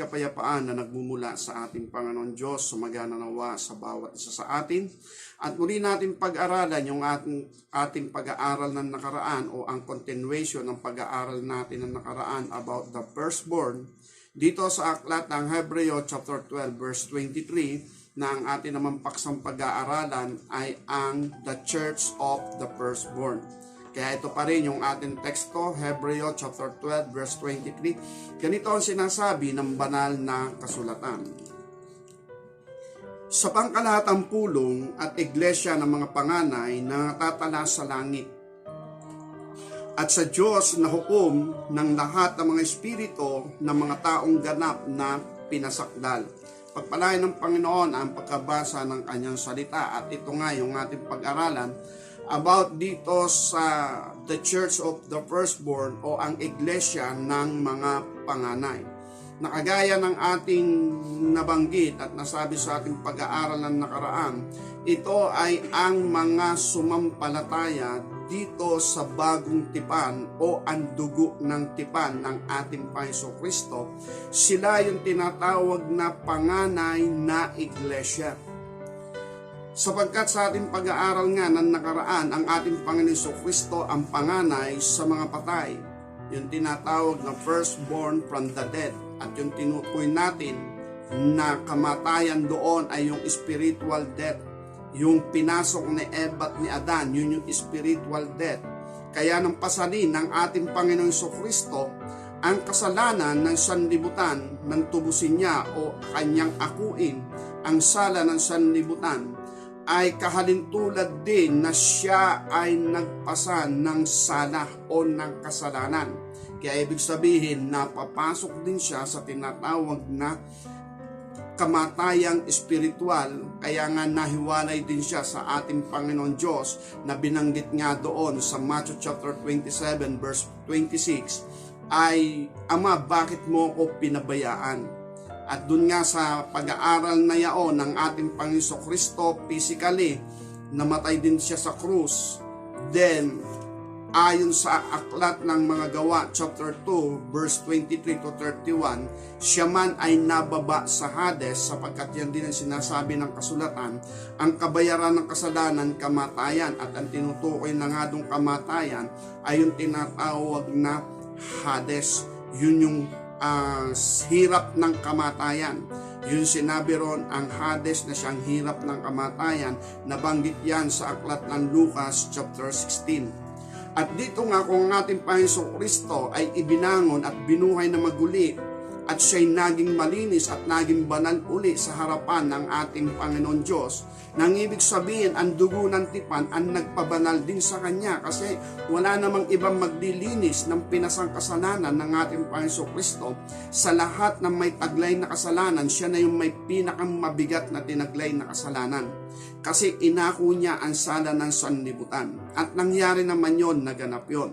kapayapaan na nagmumula sa ating Panginoon Diyos sumagana nawa sa bawat isa sa atin. At muli natin pag-aralan yung ating pag-aaral ng nakaraan o ang continuation ng pag-aaral natin ng nakaraan about the firstborn dito sa aklat ng Hebreo chapter 12 verse 23 na ang atin naman paksang pag-aaralan ay ang the church of the firstborn. Kaya ito pa rin yung ating teksto, Hebreo chapter 12 verse 23. Ganito ang sinasabi ng banal na kasulatan. Sa pangkalahatang pulong at iglesia ng mga panganay na natatala sa langit, at sa Diyos na hukom ng lahat ng mga espiritu ng mga taong ganap na pinasakdal. Pagpalain ng Panginoon ang pagkabasa ng kanyang salita at ito nga yung ating pag-aralan about dito sa the church of the firstborn o ang iglesia ng mga panganay. Nakagaya ng ating nabanggit at nasabi sa ating pag-aaral ng nakaraan, ito ay ang mga sumampalataya dito sa bagong tipan o ang dugo ng tipan ng ating Panginoong Kristo. Sila yung tinatawag na panganay na iglesia. Sapagkat sa ating pag-aaral nga ng nakaraan, ang ating Panginoong Kristo ang panganay sa mga patay. Yung tinatawag na firstborn from the dead. At yung tinutukoy natin na kamatayan doon ay yung spiritual death. Yung pinasok ni Eva at ni Adan, yun yung spiritual death. Kaya nang pasalin ng ating Panginoong Kristo, ang kasalanan ng sanlibutan ng tubusin niya o kanyang akuin, ang sala ng sanlibutan, ay kahalintulad din na siya ay nagpasan ng sala o ng kasalanan. Kaya ibig sabihin, napapasok din siya sa tinatawag na kamatayang espiritual, kaya nga nahiwalay din siya sa ating Panginoon Diyos na binanggit nga doon sa Matthew chapter 27 verse 26 ay, Ama, bakit mo ko pinabayaan? At dun nga sa pag-aaral na yaon ng ating Panginoon Kristo, physically, namatay din siya sa krus. Then, ayon sa aklat ng mga gawa, chapter 2, verse 23 to 31, siya man ay nababa sa Hades, sapagkat yan din ang sinasabi ng kasulatan, ang kabayaran ng kasalanan, kamatayan, at ang tinutukoy na nga dong kamatayan ay yung tinatawag na Hades. Yun yung hirap ng kamatayan. Yung sinabi ron, ang Hades na siyang hirap ng kamatayan, nabanggit yan sa aklat ng Lucas chapter 16. At dito nga kung ang ating Panginoong Kristo ay ibinangon at binuhay na maguli at siya'y naging malinis at naging banal uli sa harapan ng ating Panginoon Diyos, nang ibig sabihin ang dugo ng tipan ang nagpabanal din sa Kanya kasi wala namang ibang maglilinis ng pinasang kasalanan ng ating Panginoong Kristo. Sa lahat ng may taglay na kasalanan, siya na yung may pinakang mabigat na tinaglay na kasalanan. Kasi inako niya ang sala ng sanlibutan. At nangyari naman yon, naganap yon.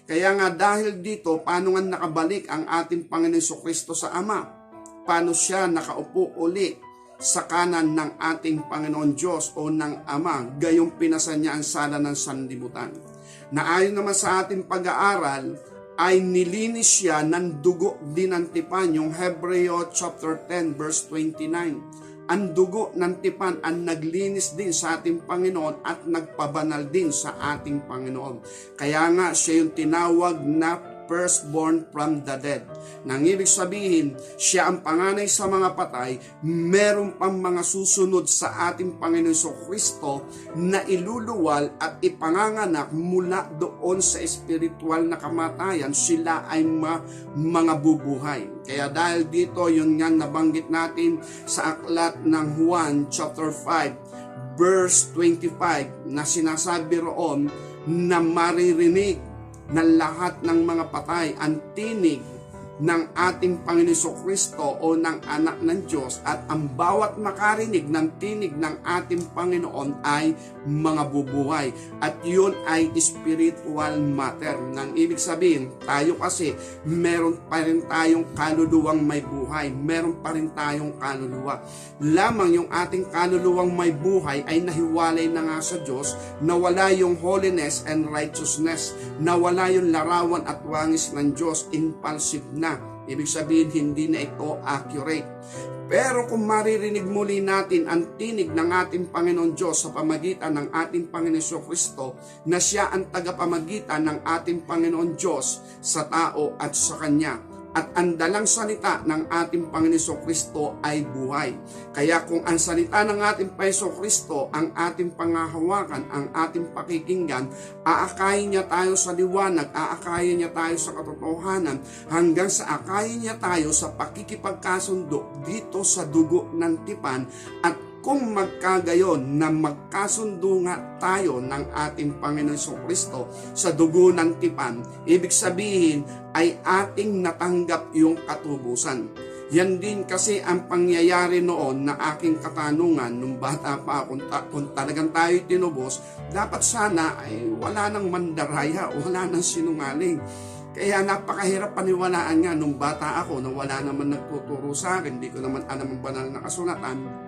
Kaya nga dahil dito, paano nga nakabalik ang ating Panginoon Kristo sa Ama? Paano siya nakaupo uli sa kanan ng ating Panginoon Diyos o ng Ama, gayong pinasan niya ang sala ng sanlibutan? Na ayon naman sa ating pag-aaral, ay nilinis siya ng dugo din ng tipan, yung Hebreo chapter 10 verse 29. Ang dugo ng tipan ang naglinis din sa ating Panginoon at nagpabanal din sa ating Panginoon. Kaya nga siya yung tinawag na firstborn from the dead. Nang ibig sabihin, siya ang panganay sa mga patay, meron pang mga susunod sa ating Panginoon Kristo na iluluwal at ipanganganak mula doon sa espiritual na kamatayan, sila ay mga bubuhay. Kaya dahil dito, yun nga nabanggit natin sa aklat ng Juan chapter 5 verse 25 na sinasabi roon na maririnig ng lahat ng mga patay ang tinig ng ating Panginoon Kristo o ng anak ng Diyos, at ang bawat makarinig ng tinig ng ating Panginoon ay mga bubuhay, at yun ay spiritual matter. Nang ibig sabihin, tayo kasi meron pa rin tayong kaluluwang may buhay, meron pa rin tayong kaluluwa. Lamang yung ating kaluluwang may buhay ay nahiwalay na nga sa Diyos, nawala yung holiness and righteousness, nawala yung larawan at wangis ng Diyos, impulsive na na. Ibig sabihin, hindi na ito accurate. Pero kung maririnig muli natin ang tinig ng ating Panginoon Diyos sa pamagitan ng ating Panginoon Kristo, na siya ang tagapamagitan ng ating Panginoon Diyos sa tao at sa Kanya, at ang dalang salita ng ating Panginoon Kristo ay buhay. Kaya kung ang salita ng ating Panginoon Kristo ang ating pangahawakan, ang ating pakikinggan, aakayin niya tayo sa liwanag, aakayin niya tayo sa katotohanan, hanggang sa akayin niya tayo sa pakikipagkasundo dito sa dugo ng tipan. At kung magkagayon na magkasundo nga tayo ng ating Panginoon Kristo sa dugo ng tipan, ibig sabihin ay ating natanggap yung katubusan. Yan din kasi ang pangyayari noon na aking katanungan nung bata pa, kung talagang tayo tinubos, dapat sana ay wala nang mandaraya, wala nang sinungaling. Kaya napakahirap paniwalaan nga nung bata ako na wala naman nagtuturo sa akin, hindi ko naman alam ang banal na kasulatan.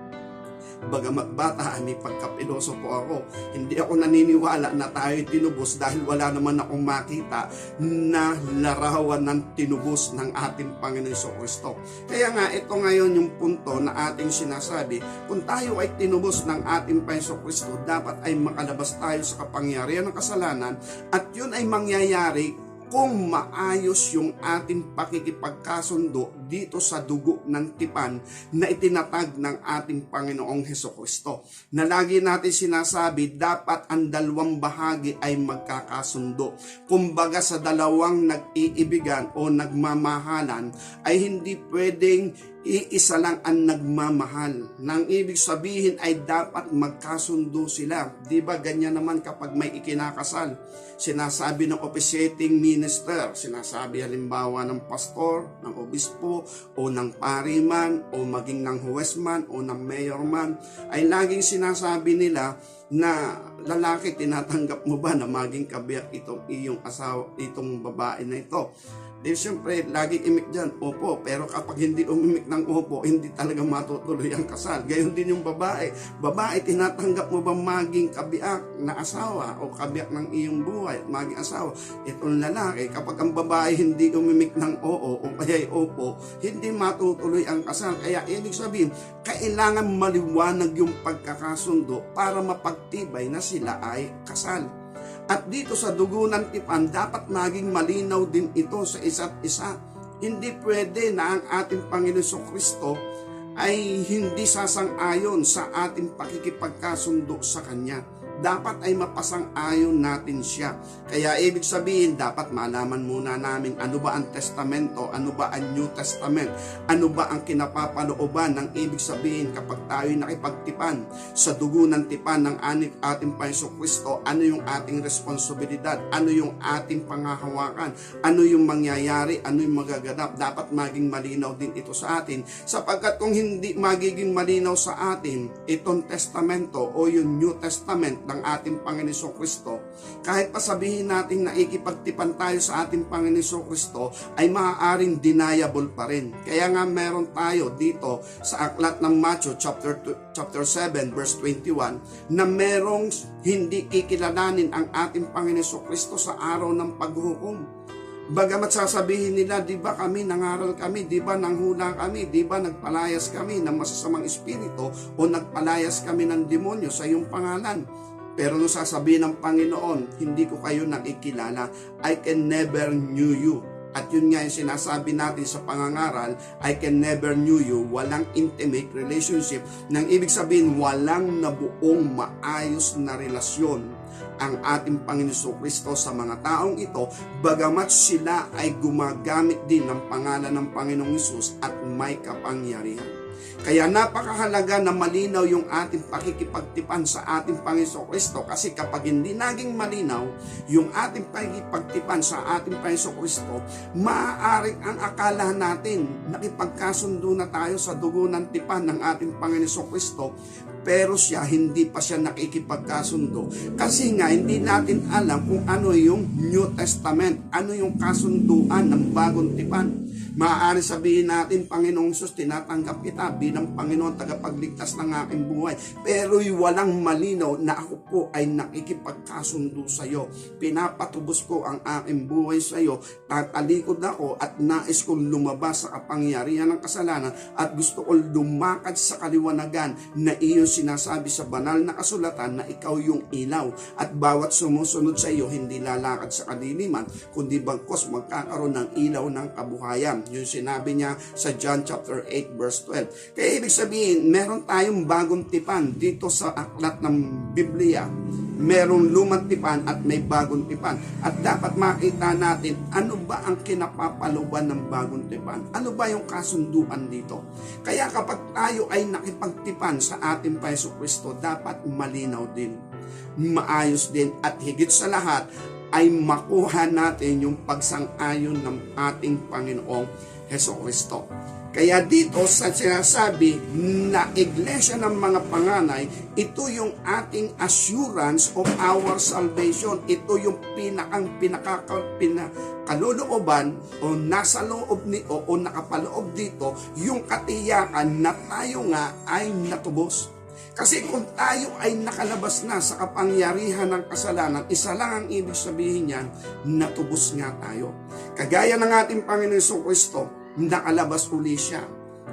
Bagamat bata ay may pagkapiloso po ako, hindi ako naniniwala na tayo tinubos dahil wala naman akong makita na larawan ng tinubos ng ating Panginoon Kristo. Kaya nga ito ngayon yung punto na ating sinasabi, kung tayo ay tinubos ng ating Panginoon Kristo, dapat ay makalabas tayo sa kapangyarihan ng kasalanan, at yun ay mangyayari kung maayos yung ating pakikipagkasundo dito sa dugo ng tipan na itinatag ng ating Panginoong Hesukristo. Na lagi natin sinasabi, dapat ang dalawang bahagi ay magkakasundo. Kumbaga sa dalawang nag-iibigan o nagmamahalan ay hindi pwedeng iisa lang ang nagmamahal. Nang ibig sabihin ay dapat magkasundo sila. Di ba ganyan naman kapag may ikinakasal? Sinasabi ng officiating minister, sinasabi halimbawa ng pastor, ng obispo, o ng pariman, o maging ng huwesman, o ng mayorman, ay laging sinasabi nila na lalaki, tinatanggap mo ba na maging kabiyak itong iyong asawa, itong babae na ito? Di siyempre, lagi imik dyan, opo. Pero kapag hindi umimik ng opo, hindi talaga matutuloy ang kasal. Gayon din yung babae. Babae, tinatanggap mo ba maging kabiyak na asawa o kabiyak ng iyong buhay at maging asawa? Itong lalaki, kapag ang babae hindi umimik ng oo o kaya opo, hindi matutuloy ang kasal. Kaya ibig sabihin, kailangan maliwanag yung pagkakasundo para mapagtibay na sila ay kasal. At dito sa dugo ng tipan, dapat naging malinaw din ito sa isa't isa. Hindi pwede na ang ating Panginoon Kristo ay hindi sasang-ayon sa ating pakikipagkasundo sa Kanya. Dapat ay mapasang-ayon natin siya. Kaya ibig sabihin, dapat malaman muna namin ano ba ang testamento, ano ba ang New Testament, ano ba ang kinapapalooban ng ibig sabihin kapag tayo nakipagtipan sa dugo ng tipan ng ating Panginoon Kristo, ano yung ating responsibilidad, ano yung ating pangahawakan, ano yung mangyayari, ano yung magaganap. Dapat maging malinaw din ito sa atin, sapagkat kung hindi magiging malinaw sa atin itong testamento o yung New Testament ng ating Panginoon Kristo, kahit pa sabihin natin na ikipagtipan tayo sa ating Panginoon Kristo, ay maaaring deniable pa rin. Kaya nga meron tayo dito sa aklat ng Matthew chapter 7 verse 21 na merong hindi kikilalanin ang ating Panginoon Kristo sa araw ng paghuhukom. Bagamat sasabihin nila, di ba kami nangaral kami, di ba nanghula kami, di ba nagpalayas kami ng masasamang espiritu o nagpalayas kami ng demonyo sa iyong pangalan. Pero nung sasabihin ng Panginoon, hindi ko kayo nakikilala, I can never knew you. At yun nga yung sinasabi natin sa pangangaral, I can never knew you, walang intimate relationship. Nang ibig sabihin, walang nabuong maayos na relasyon ang ating Panginoon Kristo sa mga taong ito, bagamat sila ay gumagamit din ng pangalan ng Panginoong Hesus at may kapangyarihan. Kaya napakahalaga na malinaw yung ating pakikipagtipan sa ating Panginoon Kristo, kasi kapag hindi naging malinaw yung ating pakikipagtipan sa ating Panginoon Kristo, maaaring ang akala natin nakipagkasundo na tayo sa dugo ng tipan ng ating Panginoon Kristo, pero siya hindi pa siya nakikipagkasundo. Kasi nga hindi natin alam kung ano yung New Testament, ano yung kasunduan ng bagong tipan. Maaari sabihin natin, Panginoong Sus, tinatanggap kita bilang Panginoon tagapagligtas ng aking buhay. Pero walang malinaw na ako po ay nakikipagkasundo sa iyo. Pinapatubos ko ang aking buhay sa iyo. Tatalikod ako at nais kong lumabas sa kapangyarihan ng kasalanan at gusto ko lumakad sa kaliwanagan na iyong sinasabi sa banal na kasulatan na ikaw yung ilaw. At bawat sumusunod sa iyo, hindi lalakad sa kadiliman, kundi bagkos magkakaroon ng ilaw ng kabuhayan. Yung sinabi niya sa John chapter 8 verse 12. Kaya ibig sabihin, meron tayong bagong tipan dito sa aklat ng Biblia. Merong lumang tipan at may bagong tipan. At dapat makita natin ano ba ang kinapapaluban ng bagong tipan. Ano ba yung kasunduan dito? Kaya kapag tayo ay nakipagtipan sa ating Jesucristo, dapat malinaw din, maayos din, at higit sa lahat ay makuha natin yung pagsang-ayon ng ating Panginoong Jesucristo. Kaya dito sa sinasabi na iglesia ng mga panganay, ito yung ating assurance of our salvation. Ito yung pinakalooban o nasa loob o nakapaloob dito, yung katiyakan na tayo nga ay natubos. Kasi kung tayo ay nakalabas na sa kapangyarihan ng kasalanan, isa lang ang ibig sabihin niyan, natubos nga tayo. Kagaya ng ating Panginoon Jesucristo, nakalabas uli siya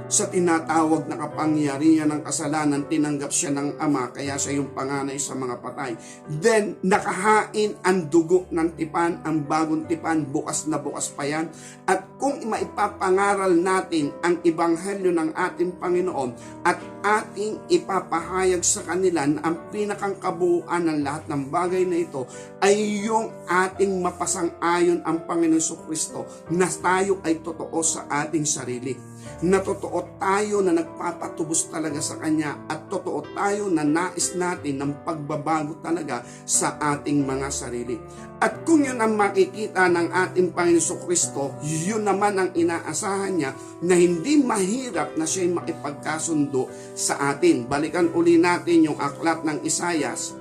sa tinatawag na kapangyarihan ng kasalanan. Tinanggap siya ng Ama, kaya siya yung panganay sa mga patay. Then, nakahain ang dugo ng tipan, ang bagong tipan, bukas na bukas pa yan. At kung maipapangaral natin ang ebanghelyo ng ating Panginoon at ating ipapahayag sa kanila na ang pinakang kabuuan ng lahat ng bagay na ito ay yung ating mapasang-ayon ang Panginoon Jesucristo na tayo ay totoo sa ating sarili. Na totoo tayo na nagpapatubos talaga sa Kanya at totoo tayo na nais natin ng pagbabago talaga sa ating mga sarili. At kung yun ang makikita ng ating Panginoon Jesucristo, yun naman ang inaasahan niya na hindi mahirap na siya'y makipagkasundo sa atin. Balikan uli natin yung aklat ng Isaias,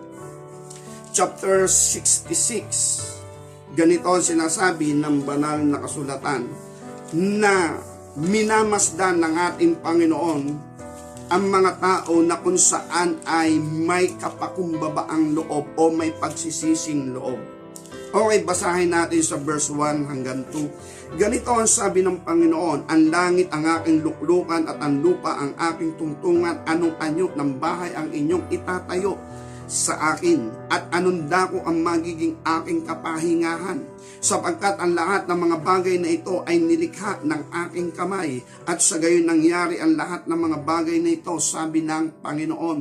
chapter 66. Ganito ang sinasabi ng banal na kasulatan na minamasdan ng ating Panginoon ang mga tao na kung saan ay may kapakumbabaang loob o may pagsisising loob. Okay, basahin natin sa verse 1 hanggang 2. Ganito ang sabi ng Panginoon, ang langit ang aking luklukan at ang lupa ang aking tungtungan, anong anyo ng bahay ang inyong itatayo sa akin at anong dako ang magiging aking kapahingahan, sapagkat ang lahat ng mga bagay na ito ay nilikha ng aking kamay at sa gayon nangyari ang lahat ng mga bagay na ito, sabi ng Panginoon.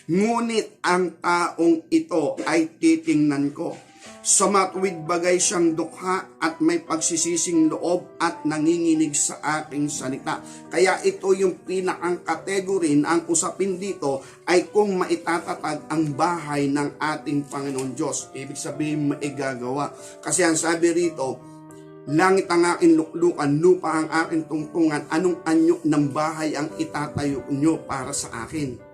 Ngunit ang taong ito ay titingnan ko. Sa matuwid bagay siyang dukha at may pagsisising loob at nanginginig sa aking salita. Kaya ito yung pinakang kategory na ang usapin dito ay kung maitatatag ang bahay ng ating Panginoon Diyos. Ibig sabihin maigagawa. Kasi ang sabi rito, langit ang aking luklukan, lupa ang aking tungtungan, anong anyo ng bahay ang itatayo nyo para sa akin?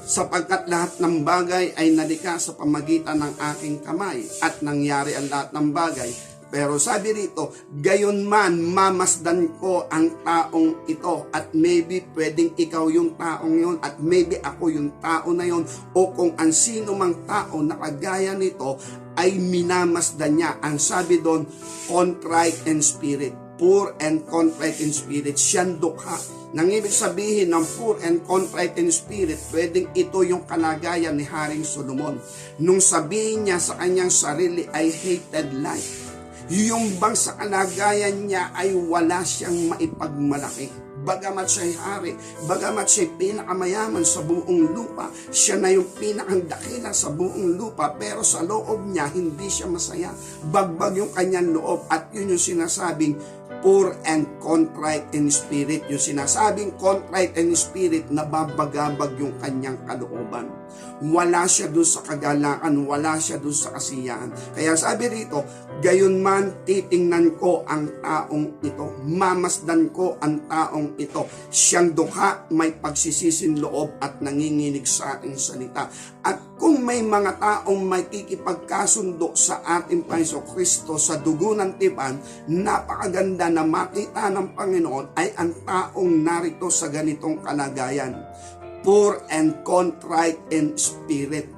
Sapagkat lahat ng bagay ay nalikha sa pamagitan ng aking kamay at nangyari ang lahat ng bagay. Pero sabi rito, gayon man mamasdan ko ang taong ito at maybe pwedeng ikaw yung taong yon at maybe ako yung tao na yon o kung ang sino mang tao na kagaya nito ay minamasdan niya. Ang sabi doon, contrite in spirit, poor and contrite in spirit, siyang dukha. Nang ibig sabihin ng poor and contrite in spirit, pwedeng ito yung kalagayan ni Haring Solomon. Nung sabihin niya sa kanyang sarili ay hated life. Yung bang sa kalagayan niya ay wala siyang maipagmalaki. Bagamat siya'y hari, bagamat siya'y pinakamayaman sa buong lupa, siya na yung pinakandakila sa buong lupa, pero sa loob niya hindi siya masaya. Bagbag yung kanyang loob at yun yung sinasabing poor and contrite in spirit. Yung sinasabing contrite in spirit, nababagabag yung kanyang kalooban. Wala siya doon sa kagalakan, wala siya doon sa kasiyahan. Kaya sabi rito, gayon man titingnan ko ang taong ito, mamasdan ko ang taong ito. Siyang dukha, may pagsisisin loob at nanginginig sa ating salita. At kung may mga taong may kikipagkasundo sa ating Panginoon Kristo sa dugo ng tipan, napakaganda na makita ng Panginoon ay ang taong narito sa ganitong kalagayan. Poor and contrite in spirit.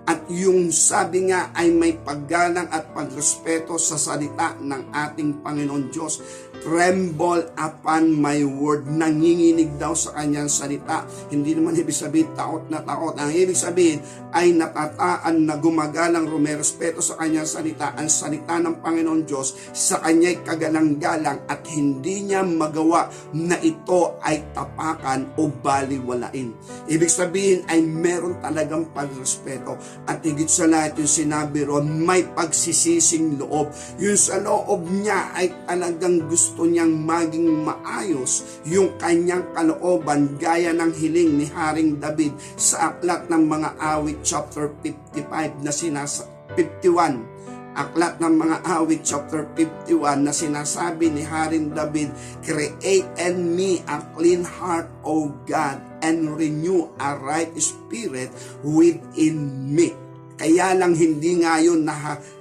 At yung sabi nga ay may paggalang at pagrespeto sa salita ng ating Panginoon Diyos. Tremble upon my word. Nanginginig daw sa kanyang salita. Hindi naman ibig sabihin takot na takot. Ang ibig sabihin ay natataan na gumagalang rumerespeto sa kanyang salita. Ang salita ng Panginoon Diyos sa kanya'y kagalang-galang at hindi niya magawa na ito ay tapakan o baliwalain. Ibig sabihin ay meron talagang pagrespeto. At higit sa lahat yung sinabi ron, may pagsisising loob. Yung sa loob niya ay talagang gusto niyang maging maayos yung kanyang kalooban gaya ng hiling ni Haring David sa aklat ng mga awit chapter 55 na 51. Aklat ng mga awit chapter 51 na sinasabi ni Haring David, create in me a clean heart, O God, and renew a right spirit within me. Kaya lang hindi ngayon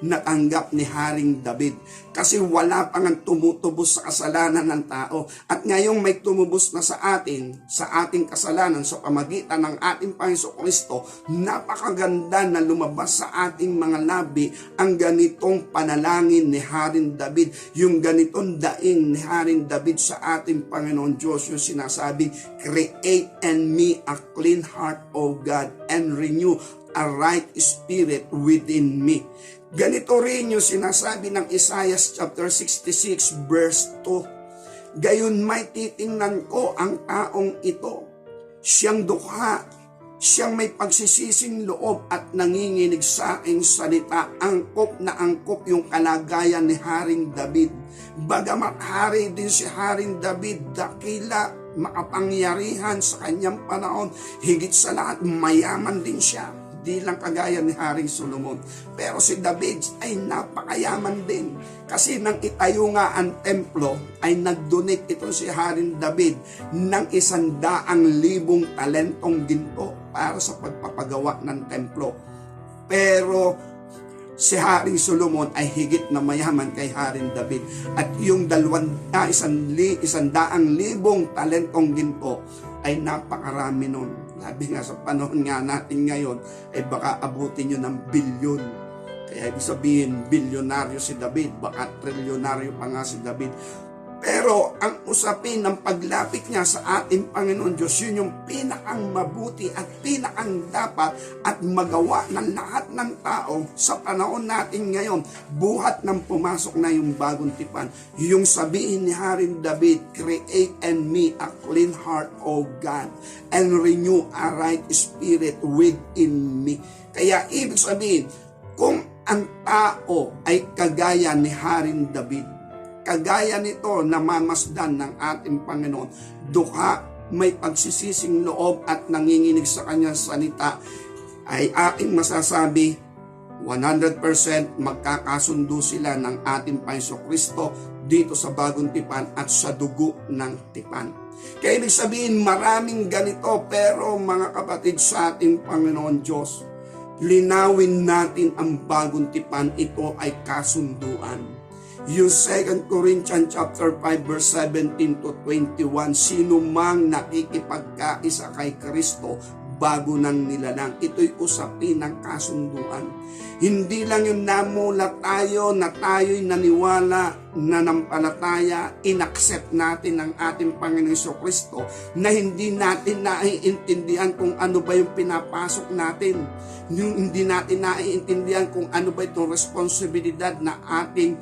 natanggap ni Haring David. Kasi wala pang tumutubos sa kasalanan ng tao. At ngayong may tumubos na sa atin, sa ating kasalanan, sa pamagitan ng ating Panginoon Kristo, napakaganda na lumabas sa ating mga labi ang ganitong panalangin ni Haring David. Yung ganitong daing ni Haring David sa ating Panginoon Diyos, yung sinasabi, create in me a clean heart, O God, and renew a right spirit within me. Ganito rin yung sinasabi ng Isaiah chapter 66 verse 2. Gayon may titingnan ko ang taong ito. Siyang dukha, siyang may pagsisising loob at nanginginig sa aking salita. Angkop na angkop yung kalagayan ni Haring David. Bagamat hari din si Haring David, dakila, makapangyarihan sa kanyang panahon, higit sa lahat mayaman din siya. Di lang kagaya ni Haring Solomon. Pero si David ay napakayaman din. Kasi nang itayo nga ang templo, ay nag-donate ito si Haring David ng 100,000 talentong ginto para sa pagpapagawa ng templo. Pero si Haring Solomon ay higit na mayaman kay Haring David. At yung 100,000 talentong ginto ay napakarami nun. Sabi nga sa panahon nga natin ngayon, ay baka abutin nyo ng bilyon. Kaya ibig sabihin, bilyonaryo si David, baka trilyonaryo pa nga si David. Pero ang usapin ng paglapit niya sa ating Panginoon Diyos, yun yung pinakang mabuti at pinakang dapat at magawa ng lahat ng tao sa panahon natin ngayon, buhat ng pumasok na yung bagong tipan. Yung sabihin ni Haring David, create in me a clean heart, O God, and renew a right spirit within me. Kaya ibig sabihin, kung ang tao ay kagaya ni Haring David, kagaya nito na mamasdan ng ating Panginoon, dukha, may pagsisising loob at nanginginig sa kanyang salita, ay aking masasabi 100% magkakasundo sila ng ating Panginoon Kristo dito sa bagong tipan at sa dugo ng tipan. Kaya ibig sabihin maraming ganito, pero mga kapatid sa ating Panginoon Diyos, linawin natin ang bagong tipan, ito ay kasunduan. Yung 2 Corinthians chapter 5 verse 17 to 21, sino mang nakikipagkaisa kay Kristo, bago ng nilalang. Ito'y usapin ng kasunduan. Hindi lang yung namulat tayo na tayo'y naniwala, nanampalataya, inaccept natin ang ating Panginoon Jesucristo na hindi natin naiintindihan kung ano ba yung pinapasok natin. Hindi natin naiintindihan kung ano ba itong responsibilidad na ating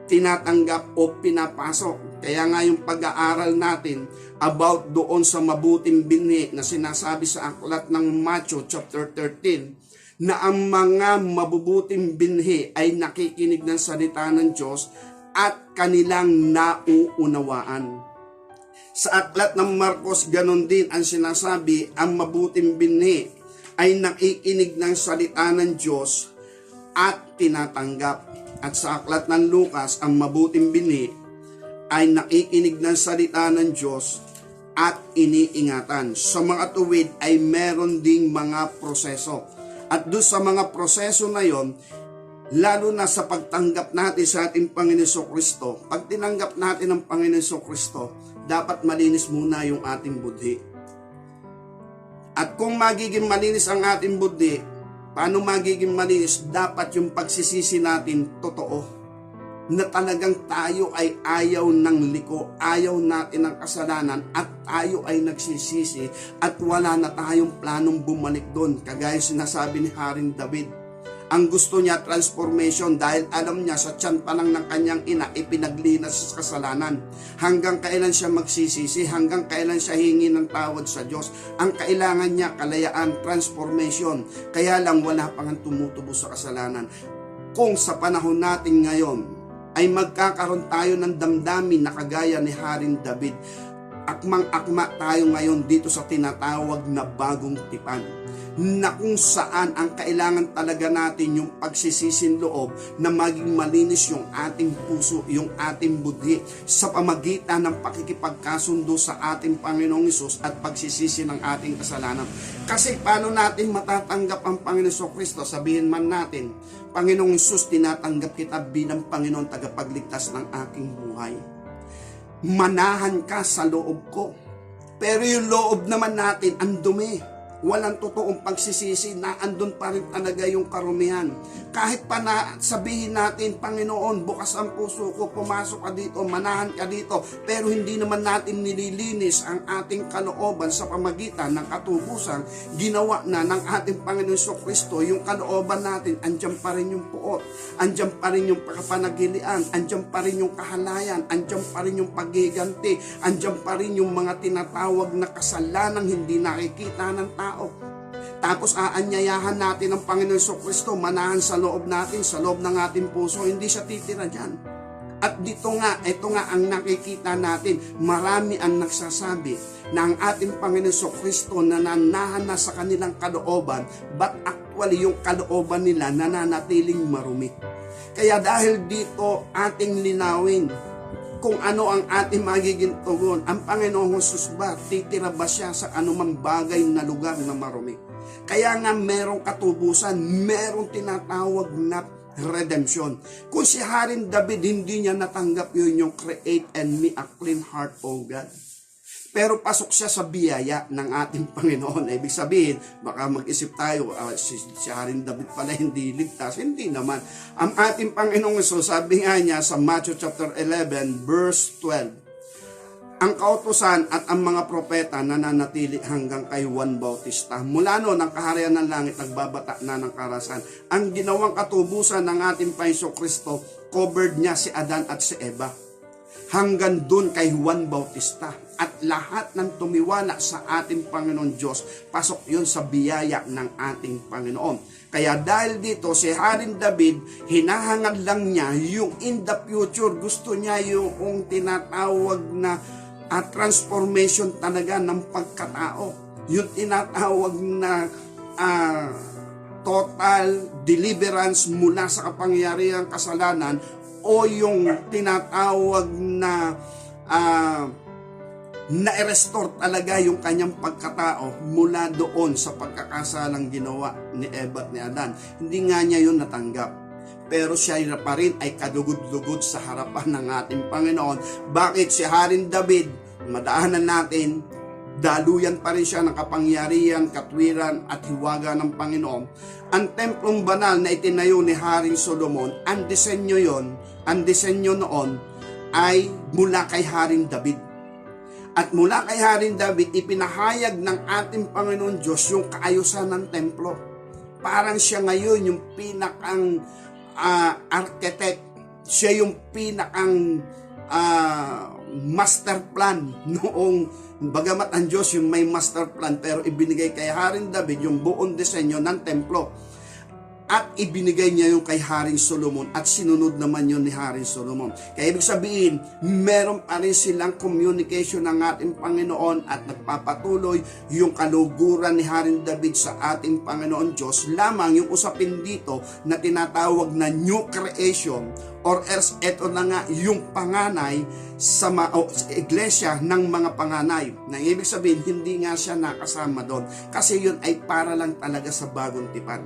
tinatanggap o pinapasok. Kaya nga yung pag-aaral natin about doon sa mabuting binhi na sinasabi sa aklat ng Matthew chapter 13, na ang mga mabubuting binhi ay nakikinig ng salita ng Diyos at kanilang nauunawaan. Sa aklat ng Marcos, ganon din ang sinasabi, ang mabuting binhi ay nakikinig ng salita ng Diyos at tinatanggap. At sa aklat ng Lucas, ang mabuting binhi ay nakikinig ng salita ng Diyos at iniingatan. Sa mga tuwid ay meron ding mga proseso. At doon sa mga proseso na yon, lalo na sa pagtanggap natin sa ating Panginoon Kristo, pag tinanggap natin ang Panginoon Kristo, dapat malinis muna yung ating budhi. At kung magiging malinis ang ating budhi, paano magiging malinis? Dapat yung pagsisisi natin totoo. Na talagang tayo ay ayaw ng liko, ayaw natin ng kasalanan at tayo ay nagsisisi at wala na tayong planong bumalik doon. Kagaya sinasabi ni Haring David, ang gusto niya transformation dahil alam niya sa tiyan pa lang ng kanyang ina ipinaglinas sa kasalanan. Hanggang kailan siya magsisisi, hanggang kailan siya hingi ng tawad sa Diyos. Ang kailangan niya kalayaan, transformation. Kaya lang wala pang tumutubo sa kasalanan. Kung sa panahon natin ngayon ay magkakaroon tayo ng damdamin na kagaya ni Haring David, akmang-akma tayo ngayon dito sa tinatawag na bagong tipan, na kung saan ang kailangan talaga natin yung pagsisisin loob na maging malinis yung ating puso, yung ating budhi sa pamagitan ng pakikipagkasundo sa ating Panginoong Hesus at pagsisisi ng ating kasalanan. Kasi paano natin matatanggap ang Panginoong Kristo? Sabihin man natin, Panginoong Hesus, tinatanggap kita bilang Panginoon tagapagligtas ng aking buhay. Manahan ka sa loob ko. Pero yung loob naman natin ang dumi. Walang totoong pagsisisi, na andun pa rin talaga yung karumihan. Kahit pa na sabihin natin, Panginoon, bukas ang puso ko, pumasok ka dito, manahan ka dito, pero hindi naman natin nililinis ang ating kalooban sa pamagitan ng katubusan ginawa na ng ating Panginoon Kristo. Yung kalooban natin, andyan pa rin yung puot, andyan pa rin yung kapanagilian, andyan pa rin yung kahalayan, andyan pa rin yung paghiganti, andyan pa rin yung mga tinatawag na kasalanang hindi nakikita ng tao. Tapos aanyayahan natin ang Panginoon Kristo, manahan sa loob natin, sa loob ng ating puso, hindi siya titira dyan. At ito nga ang nakikita natin, marami ang nagsasabi na ang ating Panginoon Kristo nananahan na sa kanilang kalooban, but actually yung kalooban nila nananatiling marumi. Kaya dahil dito ating linawin kung ano ang ating magiging tugon. Ang Panginoong Hesus ba, titira ba siya sa anumang bagay na lugar na marumi? Kaya nga merong katubusan, merong tinatawag na redemption. Kung si Haring David hindi niya natanggap yun, yung create and me a clean heart, O God. Pero pasok siya sa biyaya ng ating Panginoon. Ibig sabihin, baka mag-isip tayo, si Haring David pala hindi ligtas. Hindi naman. Ang ating Panginoong Hesus, sabi nga niya sa Matthew chapter 11, verse 12, ang kautusan at ang mga propeta nananatili hanggang kay Juan Bautista. Mula noon, ang kaharian ng langit nagbabata na ng karasan. Ang ginawang katubusan ng ating Panginoong Kristo, covered niya si Adan at si Eva. Hanggang dun kay Juan Bautista. At lahat ng tumiwala sa ating Panginoon Diyos, pasok yun sa biyaya ng ating Panginoon. Kaya dahil dito, si Haring David, hinahangad lang niya yung in the future. Gusto niya yung tinatawag na transformation talaga ng pagkatao. Yung tinatawag na total deliverance mula sa kapangyarihang kasalanan, o yung tinatawag na na-restore talaga yung kanyang pagkatao mula doon sa pagkakasalang ginawa ni Eva at ni Adan. Hindi nga niya yun natanggap. Pero siya pa rin ay kadugod-dugod sa harapan ng ating Panginoon. Bakit si Haring David, madaanan natin, daluyan pa rin siya ng kapangyarihan, katwiran at hiwaga ng Panginoon. Ang templong banal na itinayo ni Haring Solomon, ang disenyo noon ay mula kay Haring David. At mula kay Haring David, ipinahayag ng ating Panginoon Diyos yung kaayusan ng templo. Parang siya ngayon yung pinakang architect. Siya yung pinakang master plan noong, bagamat ang Diyos yung may master plan, pero ibinigay kay Haring David yung buong disenyo ng templo. at ibinigay niya yung kay Haring Solomon at sinunod naman yun ni Haring Solomon. Kaya ibig sabihin, meron pa rin silang communication ng ating Panginoon at nagpapatuloy yung kaluguran ni Haring David sa ating Panginoon Diyos. Lamang yung usapin dito na tinatawag na new creation, or else eto na nga yung panganay sa iglesia ng mga panganay. Nang ibig sabihin, hindi nga siya nakasama doon kasi yun ay para lang talaga sa bagong tipan.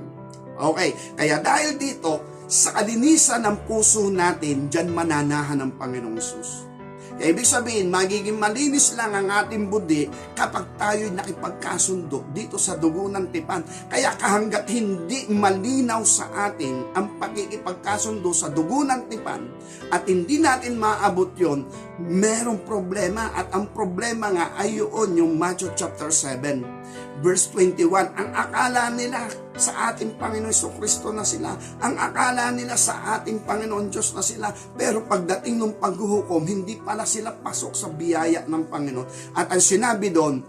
Okay, kaya dahil dito, sa kalinisan ng puso natin, dyan mananahan ng Panginoong Hesus. Kaya ibig sabihin, magiging malinis lang ang ating budi kapag tayo'y nakipagkasundo dito sa dugo ng tipan. Kaya kahanggat hindi malinaw sa atin ang pakikipagkasundo sa dugo ng tipan at hindi natin maabot yon, merong problema. At ang problema nga ay yun, yung Matthew chapter 7. Verse 21, ang akala nila sa ating Panginoon Jesucristo na sila, ang akala nila sa ating Panginoon Diyos na sila, pero pagdating ng paghuhukom, hindi pala sila pasok sa biyaya ng Panginoon. At ang sinabi doon,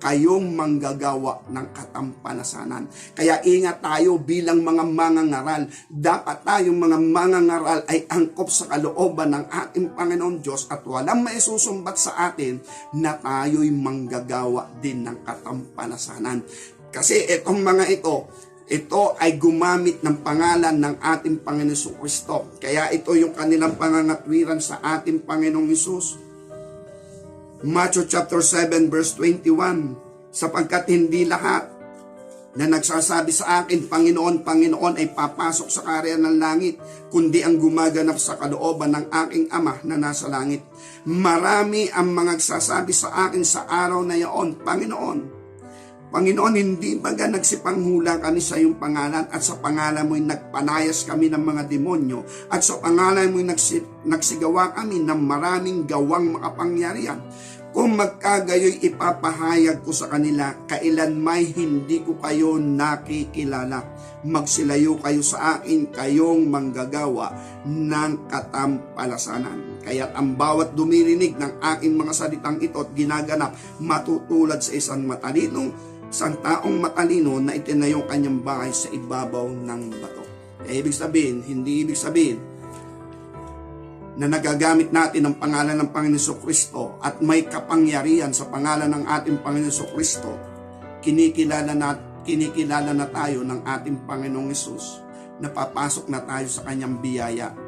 kayong manggagawa ng katampanasanan. Kaya ingat tayo bilang mga mangangaral. Dapat tayong mga mangangaral ay angkop sa kalooban ng ating Panginoon Diyos at walang maisusumbat sa atin na tayo'y manggagawa din ng katampanasanan. Kasi itong mga ito ay gumamit ng pangalan ng ating Panginoon Jesucristo. Kaya ito yung kanilang pangangatwiran sa ating Panginoong Hesus. Matthew chapter 7 verse 21, sapagkat hindi lahat na nagsasabi sa akin, Panginoon, Panginoon, ay papasok sa kaharian ng langit, kundi ang gumaganap sa kalooban ng aking Ama na nasa langit. Marami ang mga nagsasabi sa akin sa araw na iyon, Panginoon, Panginoon, hindi baga nagsipanghula kami sa iyong pangalan at sa pangalan mo'y nagpanayas kami ng mga demonyo at sa pangalan mo'y nagsigawa kami ng maraming gawang makapangyarihan. Kung magkagayoy ipapahayag ko sa kanila, kailan may hindi ko kayo nakikilala. Magsilayo kayo sa akin, kayong manggagawa ng katampalasanan. Kaya't ang bawat dumirinig ng aking mga salitang ito at ginaganap, matutulad sa isang taong matalino na itinayo kanyang bahay sa ibabaw ng bato. Ibig sabihin, hindi ibig sabihin na nagagamit natin ang pangalan ng Panginoon Jesucristo at may kapangyarihan sa pangalan ng ating Panginoon Jesucristo, kinikilala na tayo ng ating Panginoong Hesus, na papasok na tayo sa kanyang biyaya.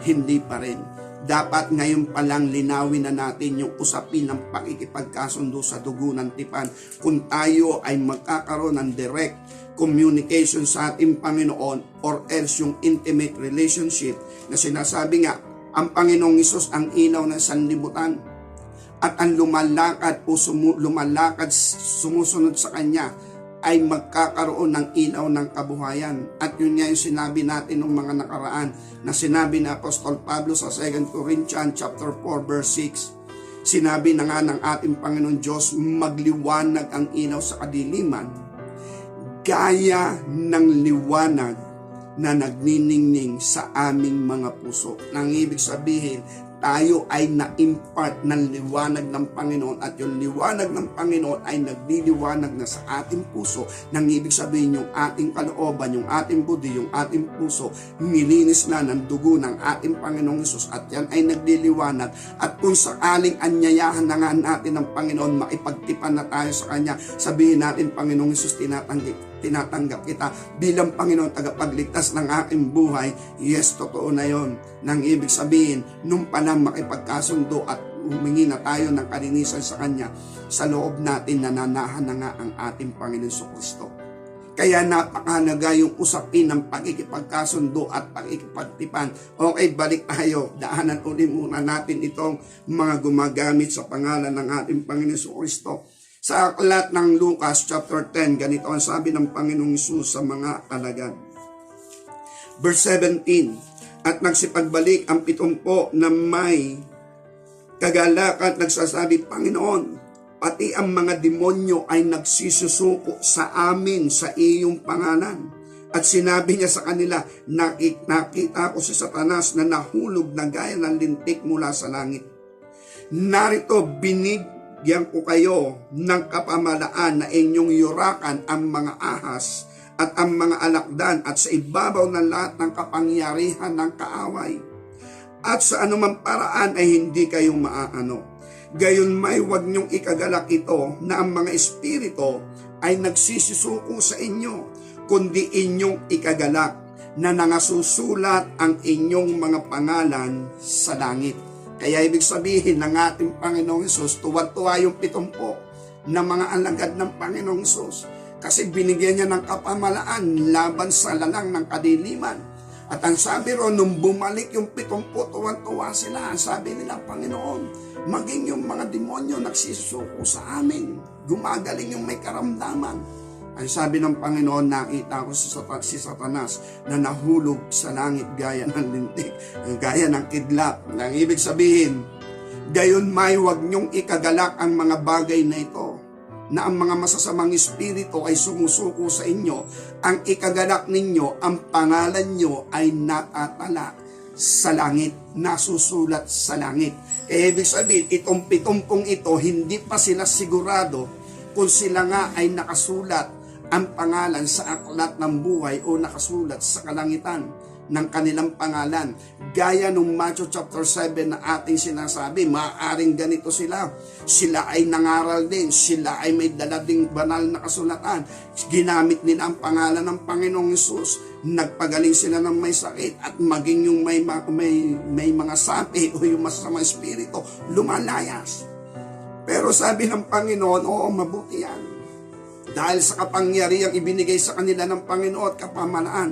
Hindi pa rin. Dapat ngayon pa lang linawin na natin yung usapin ng pakikipagkasundo sa dugo ng tipan. Kung tayo ay magkakaroon ng direct communication sa ating Panginoon or else yung intimate relationship na sinasabi nga, ang Panginoong Hesus ang ilaw ng sanlibutan at ang lumalakad sumusunod sa Kanya ay magkakaroon ng ilaw ng kabuhayan. At yun nga yung sinabi natin ng mga nakaraan na sinabi ni Apostol Pablo sa 2 Corinthians chapter 4 verse 6. Sinabi na nga ng ating Panginoon Diyos, magliwanag ang ilaw sa kadiliman gaya ng liwanag na nagniningning sa aming mga puso. Nang ibig sabihin, tayo ay na-impart ng liwanag ng Panginoon at yung liwanag ng Panginoon ay nagliliwanag na sa ating puso. Nang ibig sabihin, yung ating kalooban, yung ating budi, yung ating puso, nilinis na ng dugo ng ating Panginoong Hesus at yan ay nagliliwanag. At kung sakaling anyayahan na nga natin ng Panginoon, maipagtipan na tayo sa Kanya, sabihin natin, Panginoong Hesus, tinatanggap kita bilang Panginoon tagapagligtas ng aking buhay. Yes, totoo na yon. Nang ibig sabihin, nung palang makipagkasundo at humingi na tayo ng kalinisan sa Kanya, sa loob natin nananahan na nga ang ating Panginoon Jesucristo. Kaya napakahalaga yung usapin ng pakikipagkasundo at pakikipagtipan. Okay, balik tayo. Daanan ulit muna natin itong mga gumagamit sa pangalan ng ating Panginoon Jesucristo. Sa aklat ng Lucas chapter 10, ganito ang sabi ng Panginoong Hesus sa mga alagad. Verse 17, at nagsipagbalik ang 70 na may kagalakan at nagsasabi, Panginoon, pati ang mga demonyo ay nagsisusuko sa amin sa iyong pangalan. At sinabi niya sa kanila, nakita ko si Satanas na nahulog na gaya ng lintik mula sa langit. Narito, binigyan ko kayo ng kapamalaan na inyong yurakan ang mga ahas at ang mga alakdan at sa ibabaw ng lahat ng kapangyarihan ng kaaway. At sa anumang paraan ay hindi kayo maaano. Gayon may huwag niyong ikagalak ito na ang mga espiritu ay nagsisisuko sa inyo, kundi inyong ikagalak na nangasusulat ang inyong mga pangalan sa langit. Kaya ibig sabihin ng ating Panginoong Hesus, tuwa-tuwa yung 70 na mga alagad ng Panginoong Hesus. Kasi binigyan niya ng kapamalaan laban sa lalang ng kadiliman. At ang sabi ron, nung bumalik yung 70, tuwa-tuwa sila. Ang sabi nila, Panginoon, maging yung mga demonyo nagsisuko sa amin. Gumagaling yung may karamdaman. Ang sabi ng Panginoon, nakita ko si Satanas na nahulog sa langit gaya ng lintik, gaya ng kidlat. Ang ibig sabihin, gayon may huwag niyong ikagalak ang mga bagay na ito, na ang mga masasamang espiritu ay sumusuko sa inyo. Ang ikagalak ninyo, ang pangalan nyo ay natatala sa langit, nasusulat sa langit. Kaya ibig sabihin, itong 70 ito, hindi pa sila sigurado kung sila nga ay nakasulat ang pangalan sa aklat ng buhay o nakasulat sa kalangitan ng kanilang pangalan. Gaya nung Matthew chapter 7 na ating sinasabi, maaaring ganito sila. Sila ay nangaral din, sila ay may dala ding banal na kasulatan. Ginamit nila ang pangalan ng Panginoong Hesus. Nagpagaling sila ng may sakit at maging yung may mga sapi o yung masasamang espiritu lumalayas. Pero sabi ng Panginoon, oo, mabuti yan. Dahil sa kapangyarihang ibinigay sa kanila ng Panginoon at kapamalaan.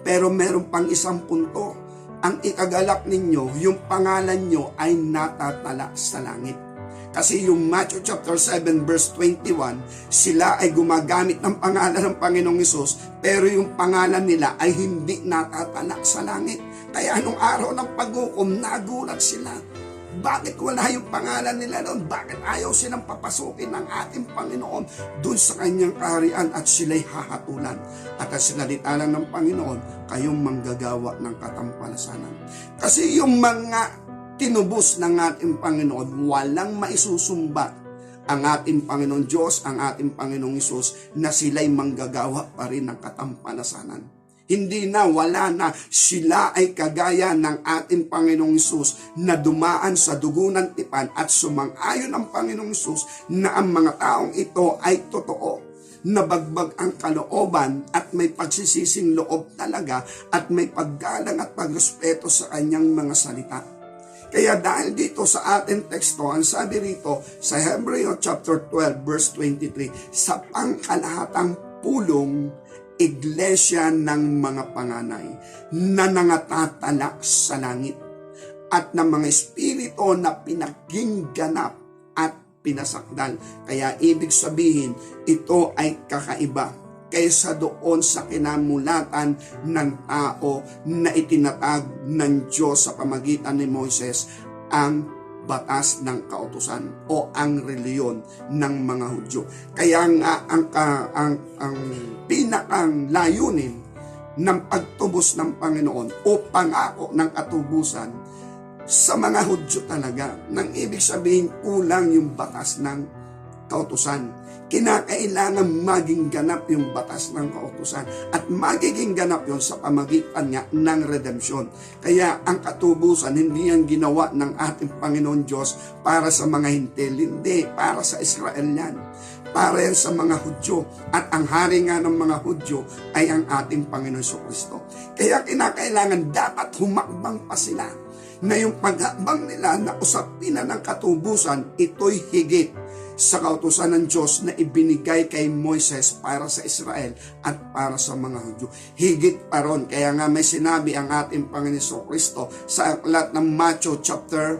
Pero meron pang isang punto. Ang ikagalak ninyo, yung pangalan nyo ay natatala sa langit. Kasi yung Matthew chapter 7 verse 21, sila ay gumagamit ng pangalan ng Panginoong Hesus, pero yung pangalan nila ay hindi natatala sa langit. Kaya anong araw ng paghukom, nagulat sila. Bakit wala yung pangalan nila doon? Bakit ayaw silang papasukin ng ating Panginoon doon sa kanyang kaharian at sila'y hahatulan? At ang sinalita lang ng Panginoon, kayong manggagawa ng katampalasanan. Kasi yung mga tinubos ng ating Panginoon, walang maisusumbat ang ating Panginoon Diyos, ang ating Panginoong Hesus, na sila'y manggagawa pa rin ng katampalasanan. Hindi na, wala na. Sila ay kagaya ng ating Panginoong Hesus na dumaan sa dugo ng tipan at sumang-ayon ang Panginoong Hesus na ang mga taong ito ay totoo. Nabagbag ang kalooban at may pagsisising loob talaga at may paggalang at pagrespeto sa kanyang mga salita. Kaya dahil dito sa ating teksto, ang sabi rito sa Hebreo chapter 12 verse 23, sa pangkalahatang pulong iglesia ng mga panganay na nangatatala sa langit at ng mga espiritu na pinaging ganap at pinasakdal. Kaya ibig sabihin, ito ay kakaiba kaysa doon sa kinamulatan ng tao na itinatag ng Diyos sa pamagitan ni Moises, ang batas ng kautusan o ang reliyon ng mga Hudyo. Kaya nga ang pinakang layunin ng pagtubos ng Panginoon o pangako ng katubusan sa mga Hudyo talaga, nang ibig sabihin kulang yung batas ng kautusan. Kinakailangan maging ganap yung batas ng kautusan at magiging ganap yon sa pamagitan nga ng redemption. Kaya ang katubusan, hindi yan ginawa ng ating Panginoon Diyos para sa mga hintil, hindi, para sa Israel yan. Para yan sa mga Hudyo. At ang hari nga ng mga Hudyo ay ang ating Panginoon Jesucristo. Kaya kinakailangan dapat humakbang pa sila na yung paghakbang nila na usapin na ng katubusan, ito'y higit sa kautusan ng Diyos na ibinigay kay Moises para sa Israel at para sa mga Hudyo. Higit pa ron. Kaya nga may sinabi ang ating Panginoon Jesucristo sa aklat ng Matthew chapter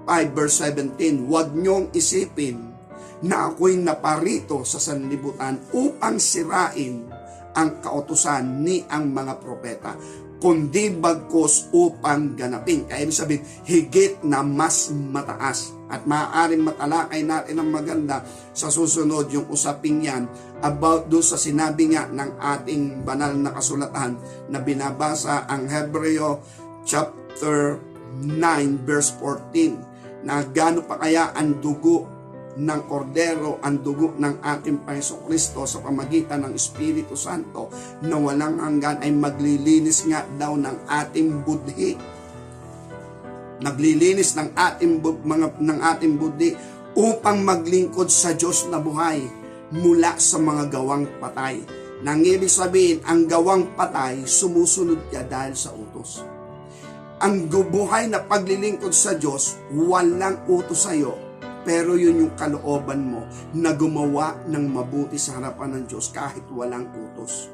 5 verse 17, huwag niyong isipin na ako'y naparito sa sanlibutan upang sirain ang kautusan ni ang mga propeta, kundi bagkus upang ganapin. Kaya ibig sabihin, higit na mas mataas. At maaaring matalakay natin ng maganda sa susunod yung usaping yan about doon sa sinabi nga ng ating banal na kasulatan na binabasa ang Hebreo chapter 9 verse 14 na gaano pa kaya ang dugo ng kordero, ang dugo ng ating Panginoong Kristo sa pamagitan ng Espiritu Santo na walang hanggan ay maglilinis nga daw ng ating budhi. Naglilinis ng ating budhi upang maglingkod sa Diyos na buhay mula sa mga gawang patay. Nang ibig sabihin, ang gawang patay, sumusunod ka dahil sa utos. Ang buhay na paglilingkod sa Diyos, walang utos sa iyo. Pero yun yung kalooban mo na gumawa ng mabuti sa harapan ng Diyos kahit walang utos.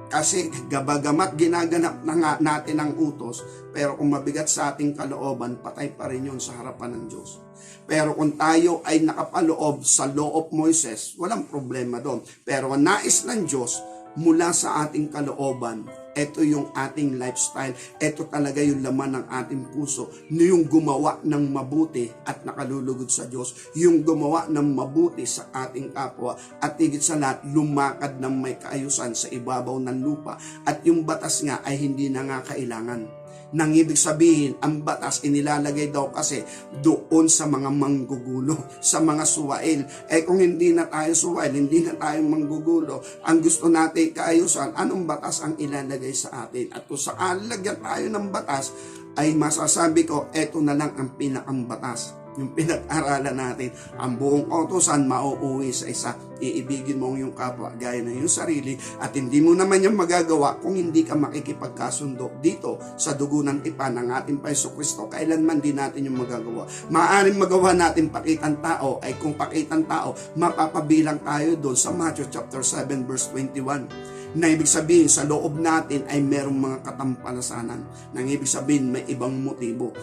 Kasi gabagamat ginaganap na nga natin ang utos, pero kung mabigat sa ating kalooban, patay pa rin yun sa harapan ng Diyos. Pero kung tayo ay nakapaloob sa law of Moses, walang problema doon. Pero ang nais ng Diyos mula sa ating kalooban, ito yung ating lifestyle, ito talaga yung laman ng ating puso, yung gumawa ng mabuti at nakalulugod sa Diyos, yung gumawa ng mabuti sa ating kapwa, at higit sa lahat, lumakad ng may kaayusan sa ibabaw ng lupa, at yung batas nga ay hindi na nga kailangan. Nang ibig sabihin, ang batas inilalagay daw kasi doon sa mga manggugulo, sa mga suwail. Kung hindi na tayo suwail, hindi na tayo manggugulo, ang gusto natin kaayusan, anong batas ang ilalagay sa atin? At kung saan lagyan tayo ng batas, ay masasabi ko, eto na lang ang pinakang batas. Yung pinag-aralan natin, ang buong kautusan mauuwi sa isa. Iibigin mo yung kapwa gaya ng yung sarili, at hindi mo naman yung magagawa kung hindi ka makikipagkasundo dito sa dugo ng tipan ng ating Panginoong Kristo. Kailanman din natin yung magagawa. Maaaring magawa natin pakitang tao, ay kung pakitang tao, mapapabilang tayo doon sa Matthew chapter 7 verse 21. Na ibig sabihin sa loob natin ay merong mga katampalasanan. Nang ibig sabihin may ibang motibo.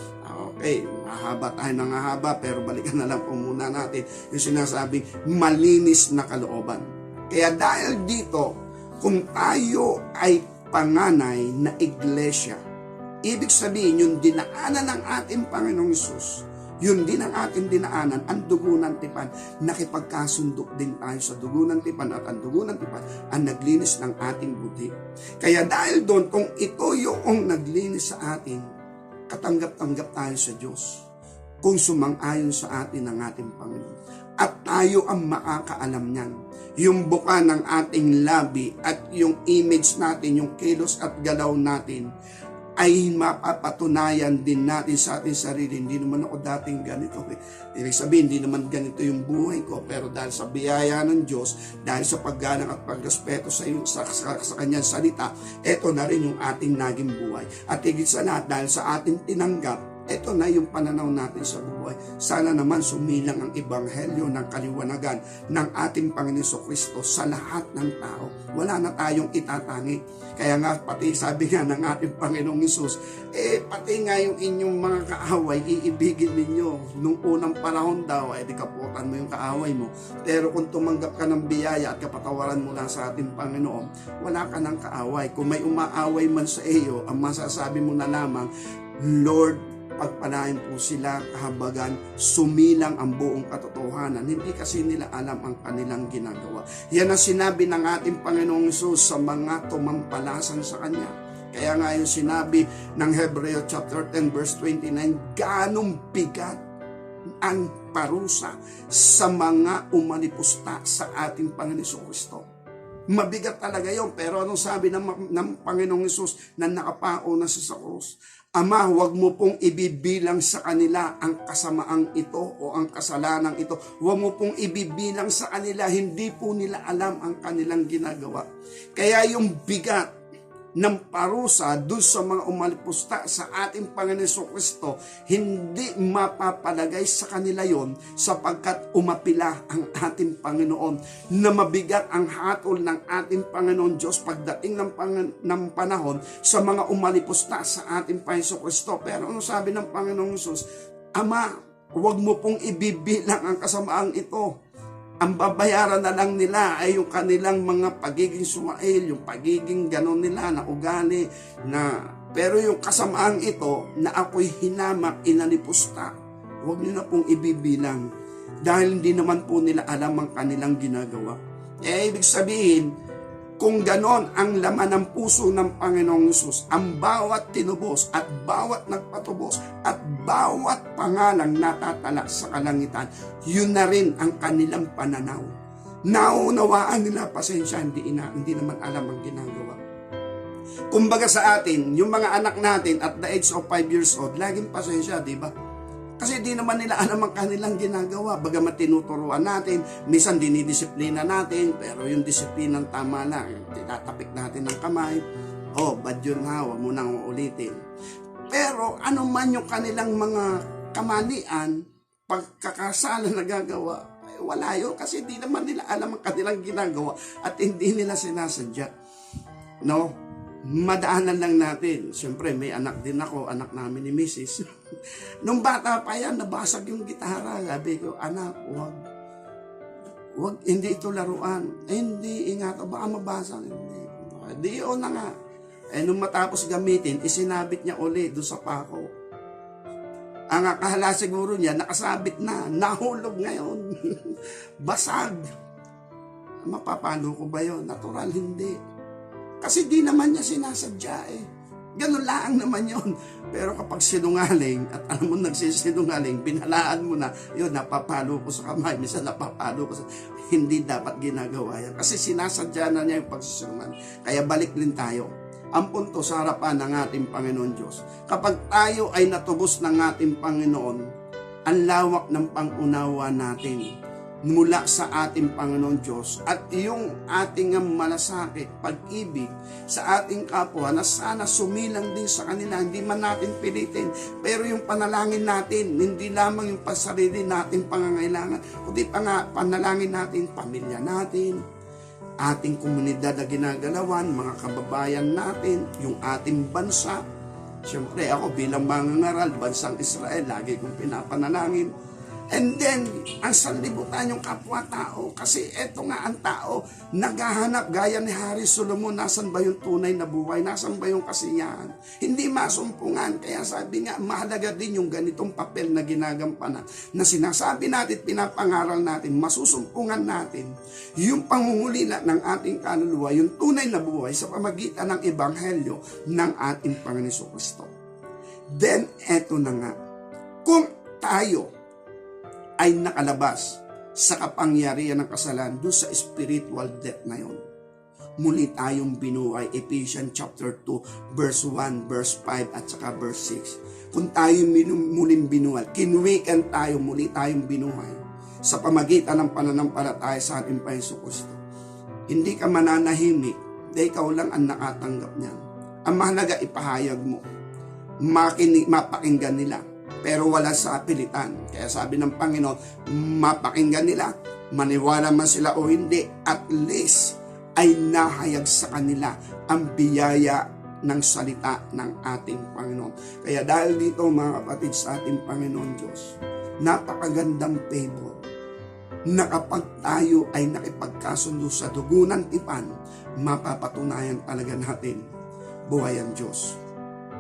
Okay, mahaba tayo ng haba, pero balikan na lang po muna natin yung sinasabing malinis na kalooban. Kaya dahil dito, kung tayo ay panganay na iglesia, ibig sabihin yung dinaanan ng ating Panginoong Hesus, yun din ang ating dinaanan, ang dugo ng tipan. Nakipagkasundok din tayo sa dugo ng tipan, at ang dugo ng tipan ang naglinis ng ating buti. Kaya dahil doon, kung ito yung naglinis sa atin, katanggap-tanggap tayo sa Diyos kung sumang-ayon sa atin ang ating Panginoon. At tayo ang makakaalam niyan. Yung buka ng ating labi at yung image natin, yung kilos at galaw natin, ay mapapatunayan din natin sa ating sarili. Hindi naman ako dating ganito. Ibig sabihin, hindi naman ganito yung buhay ko. Pero dahil sa biyaya ng Diyos, dahil sa paggalang at pagrespeto sa kanyang salita, eto na rin yung ating naging buhay. At higit sa lahat, dahil sa ating tinanggap, ito na yung pananaw natin sa buhay. Sana naman sumilang ang ebanghelyo ng kaliwanagan ng ating Panginoon Kristo sa lahat ng tao. Wala na tayong itatangi. Kaya nga pati sabi nga ng ating Panginoong Hesus, pati nga yung inyong mga kaaway, iibigin ninyo. Nung unang panahon daw, di kaputan mo yung kaaway mo. Pero kung tumanggap ka ng biyaya at kapatawaran mula sa ating Panginoon, wala ka ng kaaway. Kung may umaaway man sa iyo, ang masasabi mo na lamang, Lord, pagpalain po sila, kahabagan, sumilang ang buong katotohanan. Hindi kasi nila alam ang kanilang ginagawa. Yan ang sinabi ng ating Panginoong Hesus sa mga tumampalasan sa Kanya. Kaya nga yung sinabi ng Hebreo chapter 10 verse 29, ganong bigat ang parusa sa mga umalipusta sa ating Panginoong Kristo. Mabigat talaga yun. Pero anong sabi ng Panginoong Hesus na nakapao na sa krus? Ama, huwag mo pong ibibilang sa kanila ang kasamaang ito o ang kasalanang ito. Huwag mo pong ibibilang sa kanila. Hindi po nila alam ang kanilang ginagawa. Kaya yung bigat ng parusa doon sa mga umalipusta sa ating Panginoon Kristo, hindi mapapalagay sa kanila yon sapagkat umapila ang ating Panginoon na mabigat ang hatol ng ating Panginoon Diyos pagdating ng panahon sa mga umalipusta sa ating Panginoon Kristo. Pero ano sabi ng Panginoong Hesus? Ama, huwag mo pong ibibilang ang kasamaang ito. Ang babayaran na lang nila ay yung kanilang mga pagiging sumail, yung pagiging ganon nila na ugali, pero yung kasamaang ito na ako'y hinamak, inalipusta, huwag nyo na pong ibibilang dahil hindi naman po nila alam ang kanilang ginagawa. Ibig sabihin, kung ganon ang laman ng puso ng Panginoong Hesus, ang bawat tinubos at bawat nagpatubos at bawat pangalang natatala sa kalangitan, yun na rin ang kanilang pananaw. Naunawaan nila, pasensya, hindi naman alam ang ginagawa. Kumbaga sa atin, yung mga anak natin at the age of 5 years old, laging pasensya, di ba? Kasi di naman nila alam ang kanilang ginagawa. Bagamat tinuturuan natin, minsan dinidisiplina natin, pero yung disiplinang tama lang, tinatapik natin ng kamay. Oh, bad yun ha, huwag mo nang ulitin. Pero ano man yung kanilang mga kamalian, pagkakasala na gagawa, wala yun. Kasi di naman nila alam ang kanilang ginagawa at hindi nila sinasadya. No? Madaanan lang natin. Siyempre, may anak din ako, anak namin ni Mrs. Nung bata pa yan, nabasag yung gitara. Sabi ko, anak, wag, hindi ito laruan. Hindi, ingat, baka mabasag. Hindi, na nga. Nung matapos gamitin, isinabit niya uli doon sa pako. Ang akala siguro niya, nakasabit na, nahulog ngayon. Basag. Mapapano ko ba yun? Natural, hindi. Kasi di naman niya sinasadya eh. Ganun lang naman yun. Pero kapag sinungaling, at alam mo nagsisinungaling, binalaan mo na, yun, napapalo ko sa kamay, minsan napapalo ko sa... Hindi dapat ginagawa yan. Kasi sinasadya na niya yung pagsisinungaling. Kaya balik din tayo. Ang punto sa harapan ng ating Panginoon Diyos. Kapag tayo ay natubos ng ating Panginoon, ang lawak ng pangunawa natin mula sa ating Panginoon Diyos at yung ating malasakit, pag-ibig sa ating kapwa na sana sumilang din sa kanila, hindi man natin pilitin, pero yung panalangin natin, hindi lamang yung pasarili natin pangangailangan, kundi panalangin natin, pamilya natin, ating komunidad na ginagalawan, mga kababayan natin, yung ating bansa. Siyempre ako bilang mangangaral, bansang Israel, lagi kong pinapanalangin. And then, ang sanlibutan yung kapwa-tao. Kasi eto nga ang tao, naghahanap gaya ni Hari Solomon, nasan ba yung tunay na buhay? Nasan ba yung kasiyahan? Hindi masumpungan. Kaya sabi nga, mahalaga din yung ganitong papel na ginagampanan. Na sinasabi natin, pinapangaral natin, masusumpungan natin yung pangungulila ng ating kaluluwa, yung tunay na buhay sa pamagitan ng Ebanghelyo ng ating Panginoon Kristo. Then, eto na nga. Kung tayo ay nakalabas sa kapangyarihan ng kasalanan doon sa spiritual death na yon, muli tayong binuhay. Ephesians chapter 2 verse 1, verse 5 at saka verse 6. Kung tayo muling binuhay, kinwikan tayo, muli tayong binuhay sa pamagitan ng pananampalataya sa ating Panginoon Kristo. Hindi ka mananahimik, dahil ikaw lang ang nakatanggap niyan. Ang mahalaga, ipahayag mo, mapakinggan nila, pero wala sa pilitan. Kaya sabi ng Panginoon, mapakinggan nila, maniwala man sila o hindi, at least ay nahayag sa kanila ang biyaya ng salita ng ating Panginoon. Kaya dahil dito mga kapatid sa ating Panginoon Diyos, napakagandang favor na kapag tayo ay nakipagkasundo sa dugo ng tipan, mapapatunayan talaga natin buhay ang Diyos.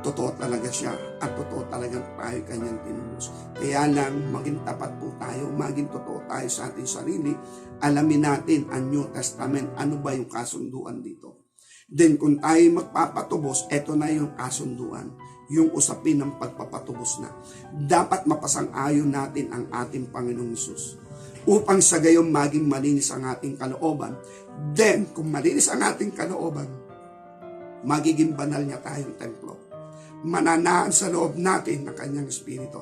Totoo talaga siya at totoo talagang tayo kanyang tinubos. Kaya lang, maging tapat po tayo, maging totoo tayo sa ating sarili. Alamin natin ang New Testament, ano ba yung kasunduan dito. Then kung tayo magpapatubos, eto na yung kasunduan, yung usapin ng pagpapatubos na. Dapat mapasang-ayon natin ang ating Panginoong Hesus upang sa gayon maging malinis ang ating kalooban. Then, kung malinis ang ating kalooban, magiging banal niya tayong templo. Mananaan sa loob natin ng kanyang Espiritu.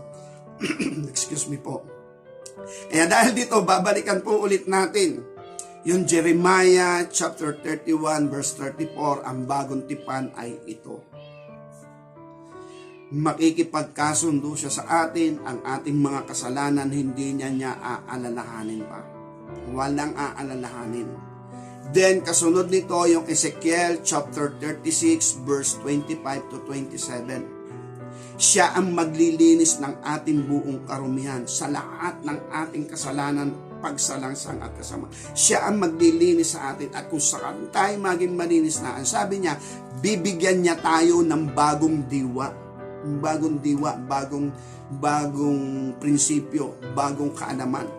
Excuse me po. Kaya dahil dito, babalikan po ulit natin yung Jeremiah chapter 31 verse 34, ang bagong tipan ay ito. Makikipagkasundo siya sa atin, ang ating mga kasalanan, hindi niya aalalahanin pa. Walang aalalahanin. Then, kasunod nito yung Ezekiel chapter 36 verse 25 to 27. Siya ang maglilinis ng ating buong karumihan sa lahat ng ating kasalanan, pagsalangsang at kasama. Siya ang maglilinis sa atin at kung saan tayo maging malinis na, ang sabi niya, bibigyan niya tayo ng bagong diwa. Bagong diwa, bagong prinsipyo, bagong kaalaman.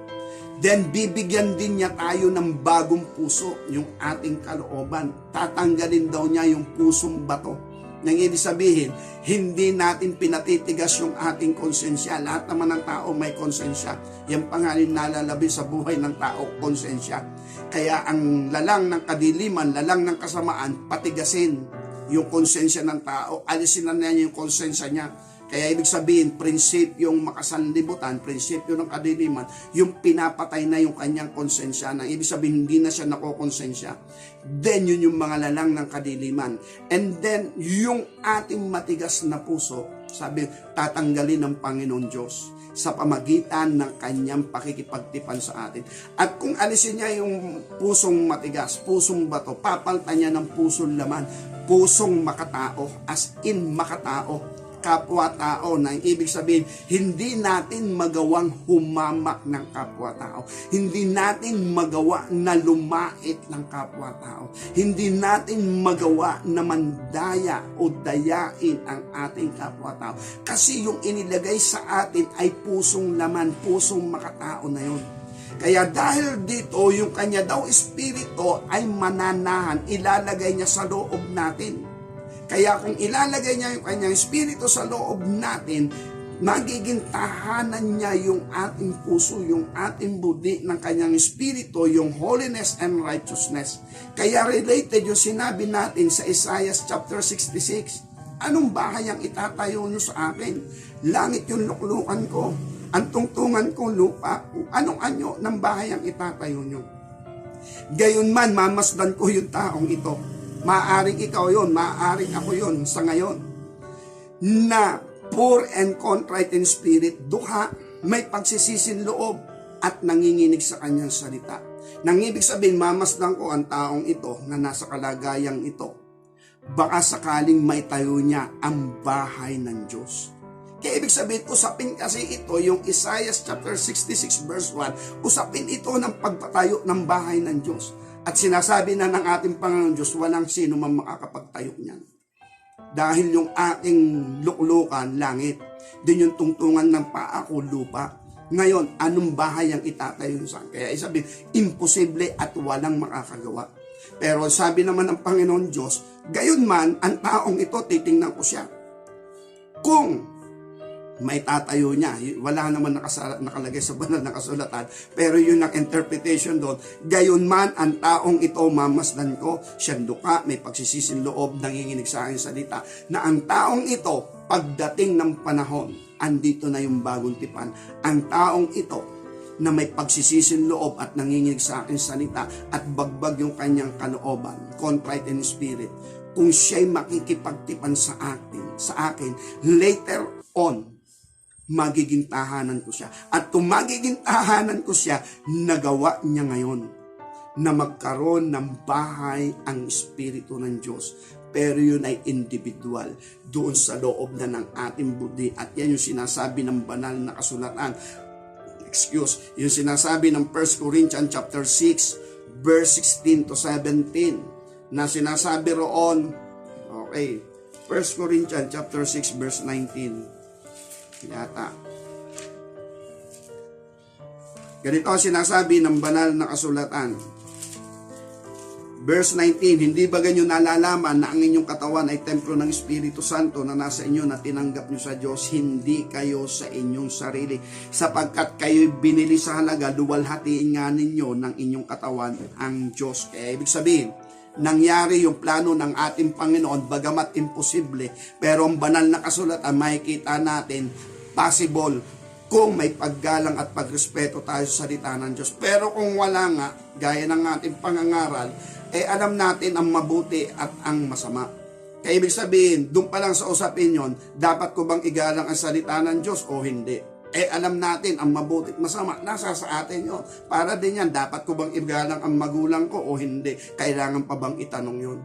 Then, bibigyan din niya tayo ng bagong puso, yung ating kalooban. Tatanggalin daw niya yung pusong bato. Nang ibig sabihin, hindi natin pinatitigas yung ating konsensya. Lahat naman ng tao may konsensya. Yan pa nga rin nalalabi sa buhay ng tao, konsensya. Kaya ang lalang ng kadiliman, lalang ng kasamaan, patigasin yung konsensya ng tao. Alisin na niya yung konsensya niya. Kaya ibig sabihin, prinsipyong makasanlibutan, prinsipyo ng kadiliman, yung pinapatay na yung kanyang konsensya. Nang ibig sabihin, hindi na siya nakokonsensya. Then, yun yung mga lalang ng kadiliman. And then, yung ating matigas na puso, sabi, tatanggalin ng Panginoon Diyos sa pamagitan ng kanyang pakikipagtipan sa atin. At kung alisin niya yung pusong matigas, pusong bato, papalitan niya ng pusong laman, pusong makatao, as in makatao, kapwa-tao, na ibig sabihin, hindi natin magawang humamak ng kapwa-tao. Hindi natin magawa na lumait ng kapwa-tao. Hindi natin magawa na mandaya o dayain ang ating kapwa-tao. Kasi yung inilagay sa atin ay pusong laman, pusong makatao na yun. Kaya dahil dito, yung kanya daw espiritu ay mananahan, ilalagay niya sa loob natin. Kaya kung ilalagay niya yung kanyang espiritu sa loob natin, magiging tahanan niya yung ating puso, yung ating budi ng kanyang espiritu, yung holiness and righteousness. Kaya related yung sinabi natin sa Isaiah chapter 66. Anong bahay ang itatayo niyo sa akin? Langit yung luklukan ko, ang tungtungan ko lupa. Anong anyo ng bahay ang itatayo niyo? Gayunman, mamasdan ko yung taong ito. Maaring ikaw yon, maaring ako yon sa ngayon, na poor and contrite in spirit, dukha, may pagsisisin loob at nanginginig sa kanyang salita. Nang ibig sabihin, mamasdan ko ang taong ito na nasa kalagayang ito. Baka sakaling may tayo niya ang bahay ng Diyos. Kaya ibig sabihin, usapin kasi ito, yung Isaiah chapter 66 verse 1, usapin ito ng pagpatayo ng bahay ng Diyos. At sinasabi na ng ating Panginoon Diyos, walang sino man makakapagtayo niyan. Dahil yung ating luklukan, langit, din yung tungtungan ng paa ko, lupa. Ngayon, anong bahay ang itatayo sa akin? Kaya sabi, imposible at walang makakagawa. Pero sabi naman ng Panginoon Diyos, gayon man, ang taong ito, titingnan ko siya. Kung may tatayo niya, wala naman nakalagay sa banal na kasulatan, pero yun ang interpretation doon. Gayon man, ang taong ito, mamasdan ko, siyang duka, may pagsisisin loob, nanginginig sa aking salita, na ang taong ito, pagdating ng panahon, andito na yung bagong tipan. Ang taong ito, na may pagsisisin loob at nanginginig sa aking salita, at bagbag yung kanyang kalooban, contrite in spirit, kung siya'y makikipagtipan sa akin, later on, magiging tahanan ko siya. At kung magiging tahanan ko siya, nagawa niya ngayon na magkaroon ng bahay ang Espiritu ng Diyos. Pero yun ay individual, doon sa loob na ng ating budi. At yan yung sinasabi ng banal na kasulatan. Yung sinasabi ng 1 Corinthians chapter 6, verse 16 to 17, na sinasabi roon, okay, 1 Corinthians chapter 6, verse 19, yata. Ganito ang sinasabi ng banal na kasulatan. Verse 19, hindi ba ganyo nalalaman na ang inyong katawan ay templo ng Espiritu Santo na nasa inyo na tinanggap nyo sa Diyos, hindi kayo sa inyong sarili, sapagkat kayo'y binili sa halaga, luwalhatiin nga ninyo ng inyong katawan ang Diyos. Kaya ibig sabihin, nangyari yung plano ng ating Panginoon, bagamat imposible, pero ang banal na kasulatan, makikita natin, possible, kung may paggalang at pagrespeto tayo sa salita ng Diyos. Pero kung wala nga, gaya ng ating pangangaral, alam natin ang mabuti at ang masama. Kaya ibig sabihin, doon pa lang sa usapin yon, dapat ko bang igalang ang salita ng Diyos o hindi? Alam natin ang mabuti at masama, nasa sa atin yon. Para din yan, dapat ko bang igalang ang magulang ko o hindi? Kailangan pa bang itanong yon?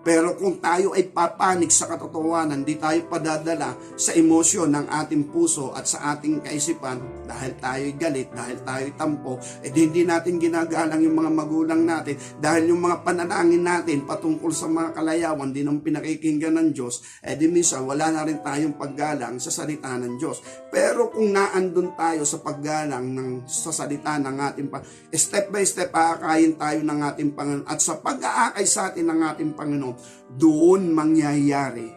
Pero kung tayo ay papanig sa katotohanan, di tayo padadala sa emosyon ng ating puso at sa ating kaisipan, dahil tayo'y galit, dahil tayo'y tampo, hindi natin ginagalang yung mga magulang natin, dahil yung mga panalangin natin patungkol sa mga kalayawan, di nang pinakikinggan ng Diyos, di minsan wala na rin tayong paggalang sa salita ng Diyos. Pero kung naandun tayo sa paggalang sa salita ng ating Panginoon, step by step aakayin tayo ng ating Panginoon, at sa pag-aakay sa atin ng ating Panginoon, doon mangyayari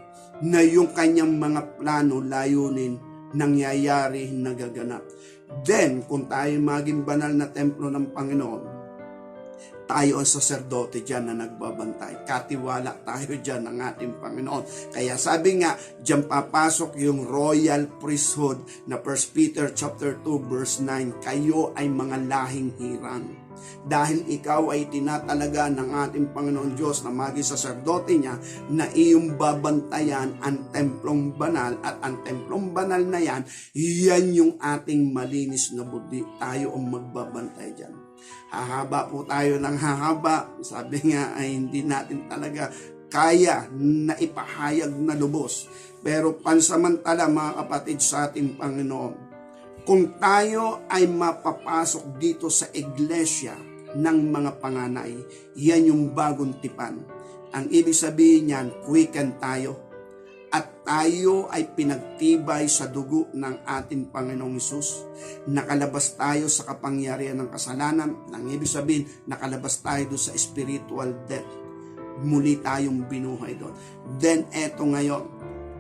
na yung kanyang mga plano, layunin, nangyayari, nagaganap. Then, kung tayo maging banal na templo ng Panginoon, tayo ang saserdote dyan na nagbabantay. Katiwala tayo dyan ng ating Panginoon. Kaya sabi nga, dyan papasok yung royal priesthood na 1 Peter chapter 2 verse 9, kayo ay mga lahing hirang. Dahil ikaw ay tinatalaga ng ating Panginoon Diyos na maging saserdote niya na iyong babantayan ang templong banal, at ang templong banal na yan, yan yung ating malinis na budi. Tayo ang magbabantay dyan. Hahaba po tayo ng hahaba. Sabi nga ay hindi natin talaga kaya na ipahayag na lubos. Pero pansamantala mga kapatid sa ating Panginoon, kung tayo ay mapapasok dito sa iglesia ng mga panganay, yan yung bagong tipan. Ang ibig sabihin niyan, quicken tayo. At tayo ay pinagtibay sa dugo ng ating Panginoong Hesus. Nakalabas tayo sa kapangyarihan ng kasalanan. Ang ibig sabihin, nakalabas tayo doon sa spiritual death. Muli tayong binuhay doon. Then eto ngayon,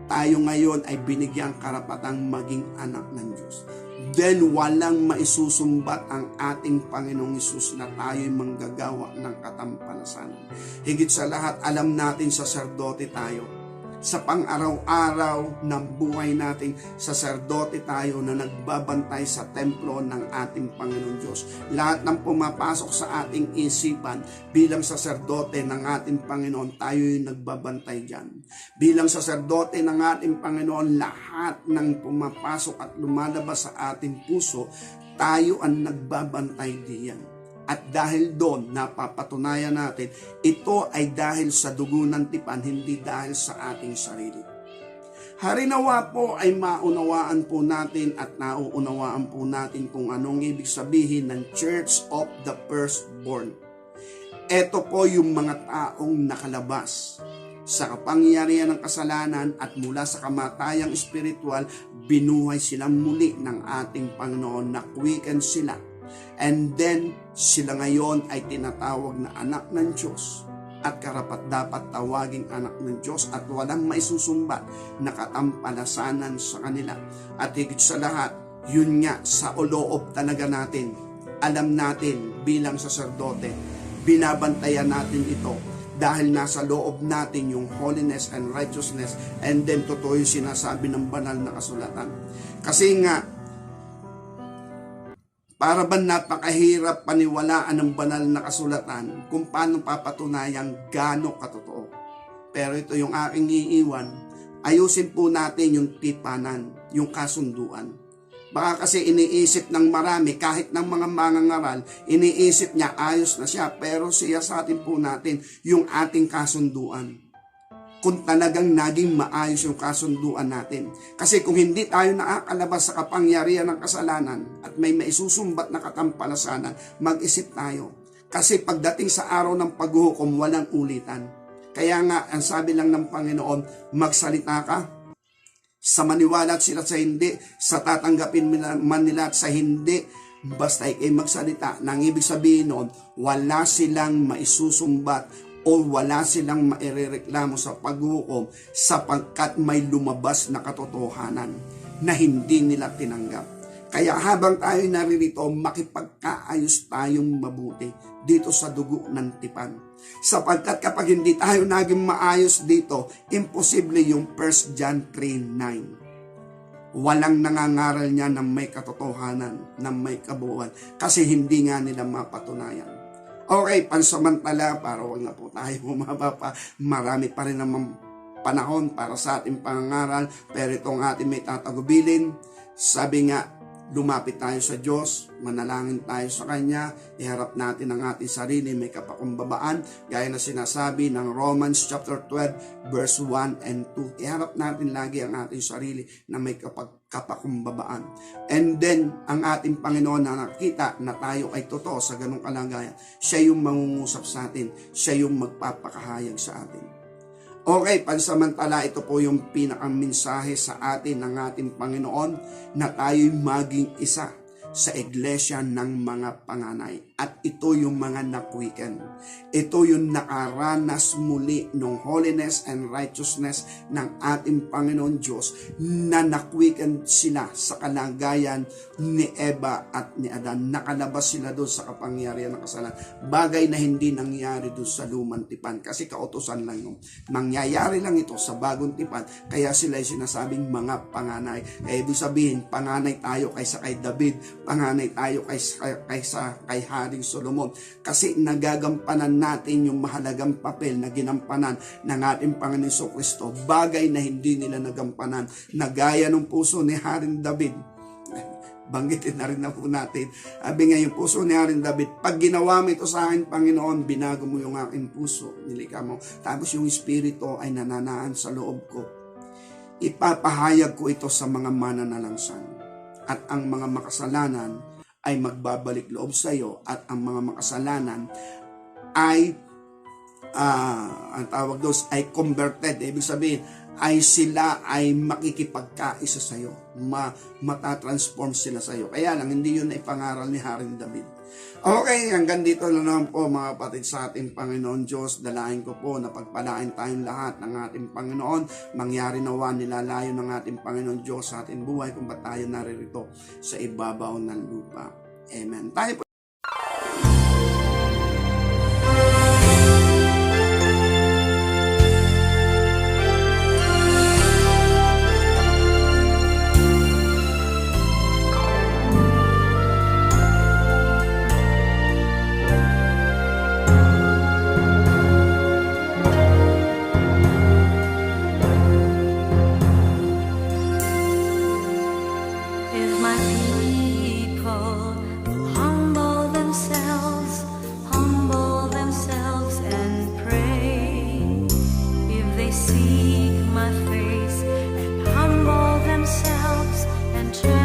tayo ngayon ay binigyang karapatang maging anak ng Diyos. Then walang maisusumbat ang ating Panginoong Hesus na tayo'y manggagawa ng katampalasanan. Higit sa lahat, alam natin saserdote tayo. Sa pang-araw-araw ng buhay natin, saserdote tayo na nagbabantay sa templo ng ating Panginoon Diyos. Lahat ng pumapasok sa ating isipan bilang saserdote ng ating Panginoon, tayo yung nagbabantay dyan. Bilang saserdote ng ating Panginoon, lahat ng pumapasok at lumalabas sa ating puso, tayo ang nagbabantay diyan. At dahil doon, napapatunayan natin, ito ay dahil sa dugo ng tipan, hindi dahil sa ating sarili. Harinawa po ay maunawaan po natin at nauunawaan po natin kung anong ibig sabihin ng Church of the Firstborn. Ito po yung mga taong nakalabas sa kapangyarihan ng kasalanan at mula sa kamatayang espiritual, binuhay silang muli ng ating Panginoon, na-quicken sila. And then, sila ngayon ay tinatawag na anak ng Diyos at karapat dapat tawaging anak ng Diyos at walang maisusumbat na katampalasanan sa kanila. At higit sa lahat, yun nga sa loob talaga natin. Alam natin bilang saserdote, binabantayan natin ito dahil nasa loob natin yung holiness and righteousness, and then totoo yung sinasabi ng banal na kasulatan. Kasi nga, para ba napakahirap paniwalaan ng banal na kasulatan kung paano papatunayang gaano katotoo. Pero ito yung aking iiwan, ayusin po natin yung tipanan, yung kasunduan. Baka kasi iniisip ng marami, kahit ng mga mangangaral, iniisip niya ayos na siya, pero siya sa atin po natin yung ating kasunduan. Kung talagang naging maayos yung kasunduan natin. Kasi kung hindi tayo nakakalabas sa kapangyarihan ng kasalanan at may maisusumbat na katampalasanan, mag-isip tayo. Kasi pagdating sa araw ng paghuhukom, walang ulitan. Kaya nga, ang sabi lang ng Panginoon, magsalita ka, sa maniwala sila sa hindi, sa tatanggapin man nila sa hindi, basta ikay magsalita. Nang ibig sabihin noon, wala silang maisusumbat o wala silang mairereklamo sa paghukom sapagkat may lumabas na katotohanan na hindi nila tinanggap. Kaya habang tayo naririto, makipagkaayos tayong mabuti dito sa dugo ng tipan. Sapagkat kapag hindi tayo naging maayos dito, imposible yung 1 John 3:9. Walang nangangaral niya ng may katotohanan, ng may kabuuan, kasi hindi nga nila mapatunayan. Okay, pansamantala, para wag na po tayo bumaba pa. Marami pa rin naman panahon para sa ating pangangaral, pero itong ating may tatagubilin. Sabi nga, lumapit tayo sa Diyos, manalangin tayo sa Kanya, iharap natin ang ating sarili, may kapakumbabaan, gaya na sinasabi ng Romans chapter 12, verse 1 and 2. Iharap natin lagi ang ating sarili na may kapakumbabaan. And then, ang ating Panginoon na nakita na tayo ay totoo sa ganong kalagayan, siya yung mangungusap sa atin, siya yung magpapakahayag sa atin. Okay, pansamantala, ito po yung pinakamensahe sa atin ng ating Panginoon na tayo'y maging isa. sa iglesia ng mga panganay. At ito yung mga nakwiken. Ito yung nakaranas muli ng holiness and righteousness ng ating Panginoon Diyos na nakwiken sila sa kalagayan ni Eva at ni Adan. Nakalabas sila doon sa kapangyarihan ng kasalanan. Bagay na hindi nangyari doon sa lumang tipan kasi kautusan lang yun. Mangyayari lang ito sa bagong tipan kaya sila ay sinasabing mga panganay. Kaya ibig sabihin, panganay tayo kaysa kay David, panganay tayo kaysa kay Haring Solomon kasi nagagampanan natin yung mahalagang papel na ginampanan ng ating Panginoon Jesucristo, bagay na hindi nila nagampanan na gaya ng puso ni Haring David. Banggitin na rin na po natin. Sabi nga yung puso ni Haring David, pag ginawa mo ito sa akin, Panginoon, binago mo yung aking puso, nilikha mo. Tapos yung espiritu ay nananaan sa loob ko. Ipapahayag ko ito sa mga mananalangsan. At ang mga makasalanan ay magbabalik loob sa iyo at ang mga makasalanan ay ang tawag doon ay converted. Ibig sabihin ay sila ay makikipagkaisa sa iyo. Matatransform sila sa iyo. Kaya lang hindi yun ay pangaral ni Haring David. Okay, hanggang dito na naman po mga kapatid sa ating Panginoon Diyos. Dalahin ko po na pagpalain tayong lahat ng ating Panginoon. Mangyari nawa nilalayo ng ating Panginoon Diyos sa ating buhay kung ba't tayo naririto sa ibabaw ng lupa. Amen. Tayo po. If my people humble themselves and pray, if they seek my face and humble themselves and turn